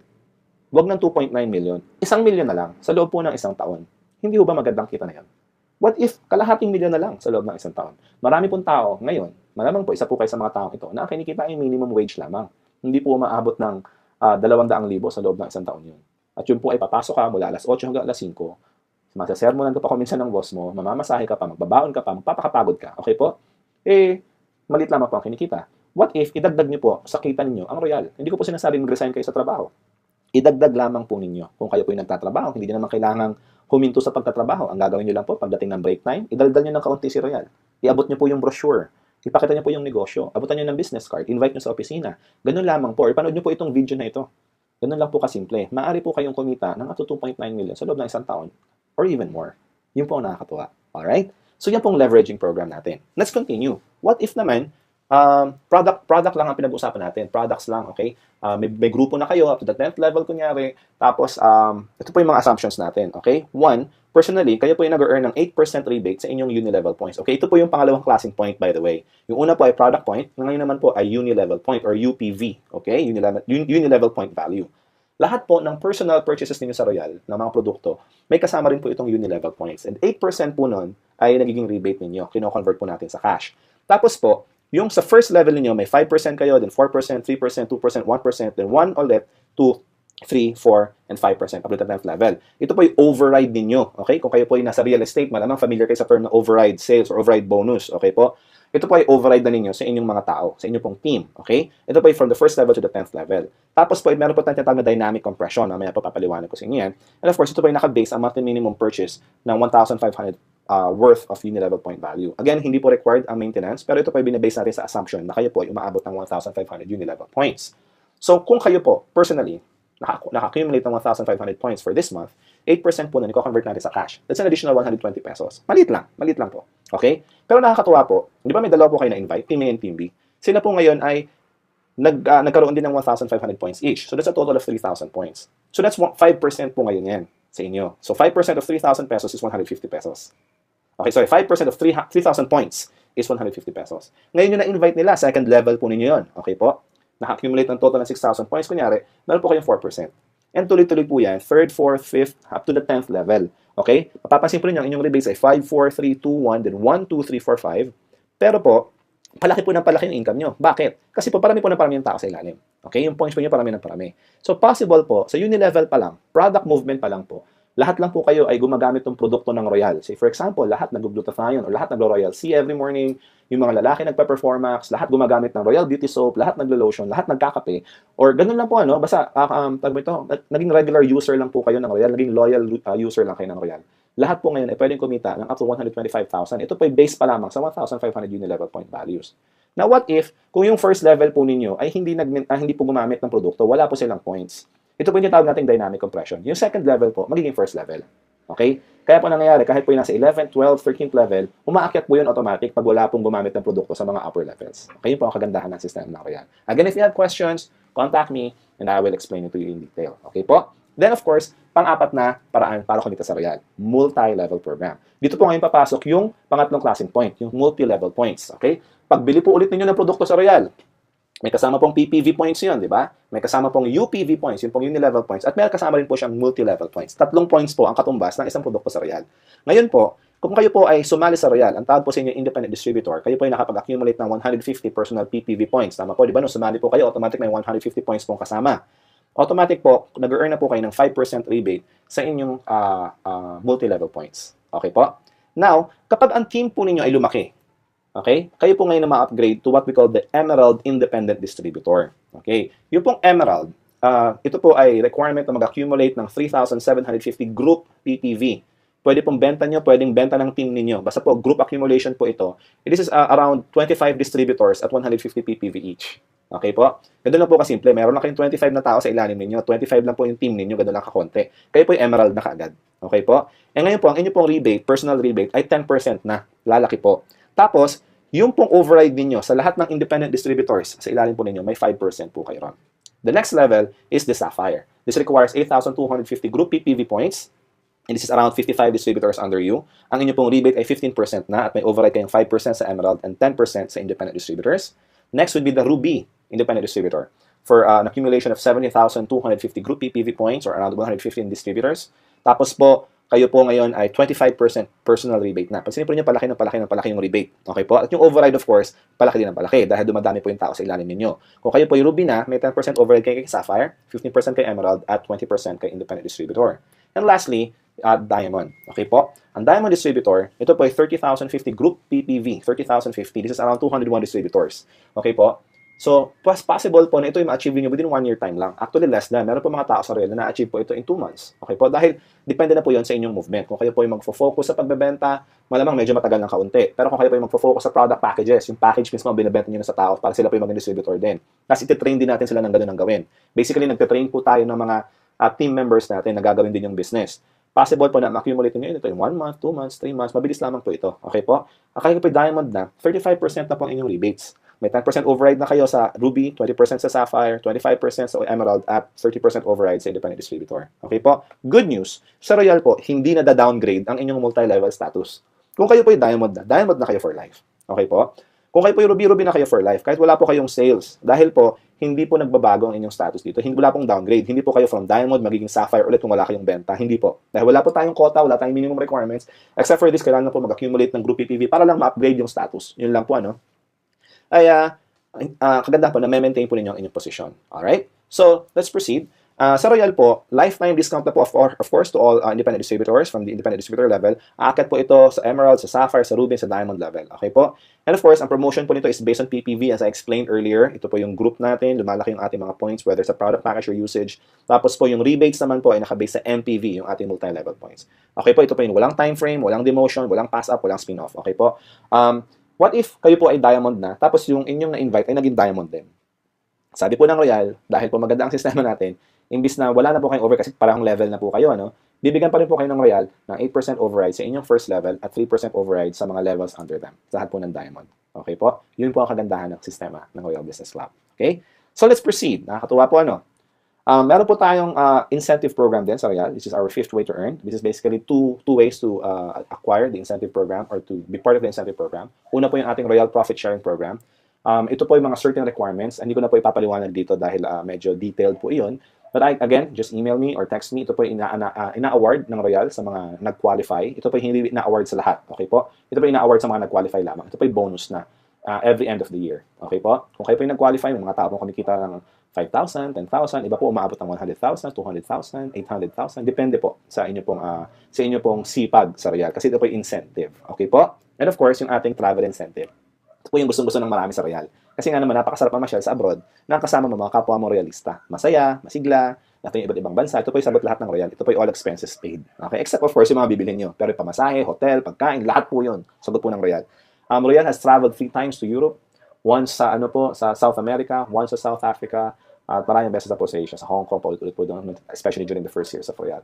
wag ng 2.9 million, 1 million na lang sa loob po ng isang taon. Hindi ho ba magandang kita na yan? What if kalahating milyon na lang sa loob ng isang taon? Marami pong tao ngayon, malamang po isa po kayo sa mga taong ito, na kinikita ay minimum wage lamang. Hindi po maabot ng 200,000 sa loob ng isang taon yun. At yun po ay papasok ka mula alas 8 hanggang alas 5, masasermonan ka pa kuminsan ng boss mo, mamamasahe ka pa, magbabaon ka pa, magpapakapagod ka. Okay po? Malit lamang po ang kinikita. What if idagdag niyo po sa kita ninyo ang Royal? Hindi ko po sinasabing mag-resign kayo sa trabaho. Idagdag lamang po ninyo. Kung kayo po yung nagtatrabaho, hindi naman kailangang huminto sa pagtatrabaho. Ang gagawin nyo lang po, pagdating ng break time, idaldal nyo ng kaunti si Royal. Iabot nyo po yung brochure. Ipakita nyo po yung negosyo. Abutan nyo ng business card. Invite nyo sa opisina. Ganun lamang po. Ipanood nyo po itong video na ito. Ganun lang po kasimple. Maaari po kayong kumita ng up to 2.9 million sa loob ng isang taon or even more. Yun po ang nakakatuwa. Alright? So yan pong leveraging program natin. Let's continue. What if naman, product lang ang pinag-usapan natin. Products lang, okay? May grupo na kayo up to the 10th level kunyari. Tapos, ito po yung mga assumptions natin, okay? One, personally, kayo po yung nag-earn ng 8% rebate sa inyong uni-level points. Okay, ito po yung pangalawang klaseng point, by the way. Yung una po ay product point, ngayon naman po ay uni-level point or UPV, okay? Uni-level point value. Lahat po ng personal purchases ninyo sa Royal, ng mga produkto, may kasama rin po itong uni-level points. And 8% po nun ay nagiging rebate ninyo. Kino-convert po natin sa cash. Tapos po, yung sa first level ninyo, may 5% kayo, then 4%, 3%, 2%, 1%, then 1 ulit, 2, 3, 4, and 5% up to the 10th level. Ito po yung override ninyo. Okay? Kung kayo po yung nasa real estate, malamang familiar kayo sa term na override sales or override bonus. Okay po? Ito po ay override na ninyo sa inyong mga tao, sa inyong pong team. Okay? Ito po ay from the first level to the 10th level. Tapos po, meron po tayong tinatawag na dynamic compression. Mamaya po papaliwanag ko sa inyo yan. And of course, ito po ay naka-base ang monthly minimum purchase ng 1,500 worth of uni-level point value. Again, hindi po required ang maintenance, pero ito po ay binabase natin sa assumption na kayo po ay umaabot ng 1,500 uni-level points. So, kung kayo po, personally, naka-accumulate ng 1,500 points for this month, 8% po na niko-convert natin sa cash. That's an additional 120 pesos. Maliit lang po. Okay? Pero nakakatuwa po, di ba may dalawa po kayo na-invite, Team A and Team B? Sila po ngayon ay nagkaroon din ng 1,500 points each. So that's a total of 3,000 points. So that's 5% po ngayon yan sa inyo. So 5% of 3,000 pesos is 150 pesos. Okay, sorry, 5% of 3,000 points is 150 pesos. Ngayon yung na-invite nila, second level po ninyo yun. Okay po? Naka-accumulate ng total ng 6,000 points. Kunyari, meron po kayong 4%. And tuloy-tuloy po yan, 3rd, 4th, 5th, up to the 10th level. Okay? Mapapansin po ninyo, ang inyong rebates ay 5, 4, 3, 2, 1, then 1, 2, 3, 4, 5. Pero po, palaki po ng palaki yung income nyo. Bakit? Kasi po, parami yung tao sa ilalim. Okay? Yung points po nyo, parami. So, possible po, sa uni-level pa lang, product movement pa lang po, lahat lang po kayo ay gumagamit ng produkto ng Royal. Say, for example, lahat nag-glutathione or lahat naglo-Royal C every morning, yung mga lalaki nagpa-Performax, lahat gumagamit ng Royal Beauty Soap, lahat naglo-lotion, lahat nagkakape, or ganun lang po, basta, naging regular user lang po kayo ng Royal, naging loyal user lang kayo ng Royal. Lahat po ngayon ay pwedeng kumita ng up to 125,000. Ito po ay base pa lamang sa 1,500 uni-level point values. Now, what if, kung yung first level po ninyo ay hindi po gumamit ng produkto, wala po silang points? Ito po yung tawag nating dynamic compression. Yung second level po, magiging first level. Okay? Kaya po nangyayari, kahit po yung nasa 11th, 12th, 13th level, umaakyat po yun automatic pag wala pong gumamit ng produkto sa mga upper levels. Okay? Yun po ang kagandahan ng system ng Royal. Again, if you have questions, contact me and I will explain it to you in detail. Okay po? Then, of course, pang-apat na paraan para kumita sa Royal, multi-level program. Dito po ngayon papasok yung pangatlong klaseng point, yung multi-level points. Okay? Pagbili po ulit ninyo ng produkto sa Royal, may kasama pong PPV points yun, di ba? May kasama pong UPV points, yung pong uni-level points. At may kasama rin po siyang multi-level points. 3 points po ang katumbas ng isang produkto sa Royal. Ngayon po, kung kayo po ay sumali sa Royal, ang tawag po sa inyo independent distributor, kayo po ay nakapag-accumulate ng 150 personal PPV points. Tama po, di ba? Nung sumali po kayo, automatic may 150 points pong kasama. Automatic po, nag-earn na po kayo ng 5% rebate sa inyong multi-level points. Okay po? Now, kapag ang team po ninyo ay lumaki, okay? Kayo po ngayon na ma-upgrade to what we call the Emerald Independent Distributor. Okay? Yung pong Emerald, ito po ay requirement na mag-accumulate ng 3,750 group PPV. Pwede pong benta nyo, pwedeng benta ng team ninyo. Basta po, group accumulation po ito. This is around 25 distributors at 150 PPV each. Okay po? Ganun lang po kasimple. Meron na kayong 25 na tao sa ilalim ninyo. 25 lang po yung team ninyo. Ganun lang kakonti. Kayo po yung Emerald na kaagad. Okay po? E ngayon po, ang inyo pong rebate, personal rebate, ay 10% na. Lalaki po. Tapos, yung pong override ninyo sa lahat ng independent distributors, sa ilalim po ninyo, may 5% po kayo ron. The next level is the Sapphire. This requires 8,250 group PPV points, and this is around 55 distributors under you. Ang inyo pong rebate ay 15% na, at may override kayong 5% sa Emerald and 10% sa independent distributors. Next would be the Ruby independent distributor for an accumulation of 70,250 group PPV points, or around 115 distributors. Tapos po, kayo po ngayon ay 25% personal rebate na. Pansinin po niyo, palaki yung rebate. Okay po? At yung override, of course, palaki din ang palaki dahil dumadami po yung tao sa ilalim ninyo. Kung kayo po yung Ruby na, may 10% override kay Sapphire, 15% kay Emerald, at 20% kay Independent Distributor. And lastly, Diamond. Okay po? Ang Diamond Distributor, ito po ay 30,050 group PPV. 30,050. This is around 201 distributors. Okay po? So, possible po na ito yung ma-achieve nyo within 1 year time lang. Actually, less than. Meron po mga tao sa Royal na na-achieve po ito in 2 months. Okay po? Dahil, depende na po yun sa inyong movement. Kung kayo po yung magfo-focus sa pagbebenta, malamang medyo matagal ng kaunti. Pero kung kayo po yung magfo-focus sa product packages, yung package mismo ang binibenta nyo na sa tao para sila po yung maging distributor din. Kasi ititrain din natin sila ng ganun ang gawin. Basically, nagtitrain po tayo ng mga team members natin na gagawin din yung business. Possible po na ma-accumulate nyo ito in 1 month, 2 months, 3 months. Mabilis lamang po ito. Okay po? Kaya po diamond na, 35% na po ang inyong rebates. May 10% override na kayo sa Ruby, 20% sa Sapphire, 25% sa Emerald, at 30% override sa independent distributor. Okay po? Good news, sa Royal po, hindi na da-downgrade ang inyong multi-level status. Kung kayo po yung diamond na kayo for life. Okay po? Kung kayo po yung ruby na kayo for life, kahit wala po kayong sales, dahil po, hindi po nagbabago ang inyong status dito. Wala pong downgrade. Hindi po kayo from diamond magiging sapphire ulit kung wala kayong benta. Hindi po. Dahil wala po tayong quota, wala tayong minimum requirements. Except for this, kailangan po mag-accumulate ng group PPV para lang ma-upgrade yung status. Yun lang po, ano? Ay, kaganda po na maintain po ninyo ang inyong position. Alright? So, let's proceed. Sa Royal po, lifetime discount na po of course to all independent distributors from the independent distributor level. Aakyat po ito sa Emerald, sa Sapphire, sa Ruby, sa Diamond level. Okay po? And of course, ang promotion po nito is based on PPV as I explained earlier. Ito po yung group natin, lumalaki yung ating mga points whether sa product package or usage. Tapos po yung rebates naman po ay nakabase sa MPV, yung ating multi-level points. Okay po, ito po yung walang time frame, walang demotion, walang pass-up, walang spin-off. Okay po? What if kayo po ay Diamond na, tapos yung inyong na-invite ay naging Diamond din? Sabi po ng Royal, dahil po maganda ang sistema natin, imbis na wala na po kayong over kasi parang level na po kayo, ano? Bibigyan pa rin po kayo ng Royal ng 8% override sa inyong first level at 3% override sa mga levels under them. Sa lahat po ng Diamond. Okay po? Yun po ang kagandahan ng sistema ng Royal Business Club. Okay? So let's proceed. Nakakatuwa po, ano? Meron po tayong incentive program din sa Royal. This is our 5th way to earn. This is basically two ways to acquire the incentive program or to be part of the incentive program. Una po yung ating Royal Profit Sharing Program. Ito po yung mga certain requirements. Hindi ko na po ipapaliwanag dito dahil medyo detailed po iyon. But again, just email me or text me. Ito po yung ina-award ng Royal sa mga nag-qualify. Ito po yung hindi ina-award sa lahat. Okay po? Ito po yung ina-award sa mga nag-qualify lamang. Ito po yung bonus na every end of the year. Okay po? Kung kayo po yung nag-qualify, may mga tao pong kumikita ng 5,000, 10,000, iba po umabot ng 100,000, 200,000, 800,000. Depende po sa inyo pong sipag sa Royal. Kasi ito po yung incentive. Okay po? And of course, yung ating travel incentive. Ito po yung gustong-gusto ng marami sa Royal. Kasi nga naman, napakasarap mamasyal sa abroad na kasama mo mga kapwa mo Royalista. Masaya, masigla, natin yung iba't ibang bansa. Ito po yung sagot lahat ng Royal. Ito po yung all expenses paid. Okay? Except of course yung mga bibilhin nyo. Pero yung pamasahe, hotel, pagkain, lahat po yun. Sagot po ng Royal. Royal has traveled 3 times to Europe. Once sa sa South America, once sa South Africa, at maraming beses na po sa Asia, sa Hong Kong, paulit-ulit po doon, especially during the first years of Royal.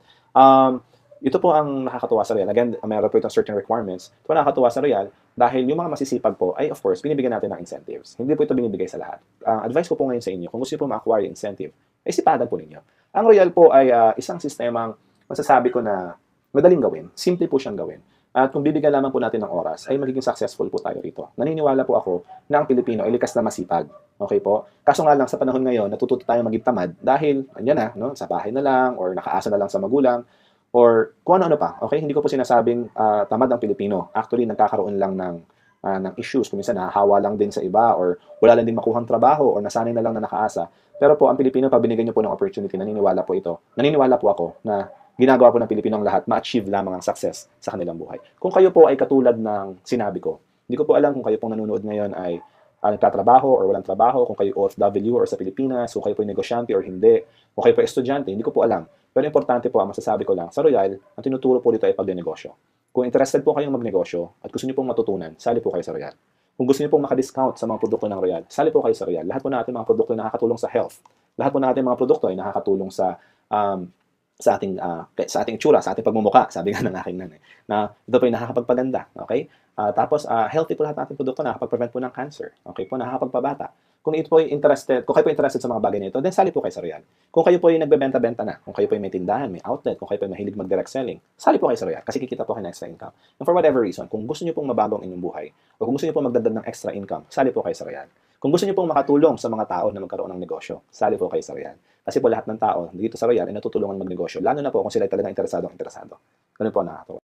Ito po ang nakakatuwa sa Royal. Again, mayroon po itong certain requirements. Ito po nakakatuwa sa Royal dahil yung mga masisipag po ay, of course, binibigyan natin ng incentives. Hindi po ito binibigay sa lahat. Advice ko po ngayon sa inyo, kung gusto niyo po ma-acquire yung incentive, ay sipagan po ninyo. Ang Royal po ay isang sistemang masasabi ko na madaling gawin. Simple po siyang gawin. At kung bibigyan lamang po natin ng oras, ay magiging successful po tayo rito. Naniniwala po ako na ang Pilipino ay likas na masipag. Okay po? Kaso nga lang sa panahon ngayon, natututo tayo maging tamad dahil, andyan na, no? Sa bahay na lang, or nakaasa na lang sa magulang, or kung ano-ano pa. Okay? Hindi ko po sinasabing tamad ang Pilipino. Actually, nagkakaroon lang ng issues. Kung minsan nahahawa lang din sa iba, or wala lang din makuhang trabaho, or nasanay na lang na nakaasa. Pero po, ang Pilipino, pag binigyan nyo po ng opportunity, naniniwala po ito. Naniniwala po ako na ginagawa po ng Pilipino ang lahat, ma-achieve lamang ang success sa kanilang buhay. Kung kayo po ay katulad ng sinabi ko, hindi ko po alam kung kayo pong nanonood ngayon ay nagtatrabaho or walang trabaho, kung kayo OFW or sa Pilipinas, kung kayo po ay negosyante or hindi, kung kayo po ay estudyante, hindi ko po alam. Pero importante po, ang masasabi ko lang, sa Royal, ang tinuturo po dito ay pagnegosyo. Kung interested po kayong magnegosyo at gusto niyo pong matutunan, sali po kayo sa Royal. Kung gusto niyo pong makadiscount sa mga produkto ng Royal, sali po kayo sa Royal. Lahat po natin mga produkto ay nakakatulong sa health. Lahat po natin mga produkto ay nakakatulong sa ating itsura, sa ating pagmumukha, sabi nga ng aking nanay, na ito po ay nakakapagpaganda. Okay? Tapos, healthy po lahat natin produkto, nakakapag-prevent po ng cancer. Okay po, nakakapagpabata. Kung ito po ay interested, kung kayo po interested sa mga bagay nito, then sali po kayo sa Royal. Kung kayo po ay nagbebenta-benta na, kung kayo po ay may tindahan, may outlet, kung kayo po ay mahilig mag-direct selling, sali po kayo sa Royal kasi kikita po kayo ng extra income. And for whatever reason, kung gusto niyo pong mabago ang inyong buhay, o kung gusto niyo pong magdagdag ng extra income, sali po kayo sa Royal. Kung gusto niyo pong makatulong sa mga tao na magkaroon ng negosyo, sali po kayo sa Royal. Kasi po lahat ng tao dito sa Royal ay natutulungan magnegosyo, lalo na po kung sila ay talagang interesado. Ganun po nakakatawa.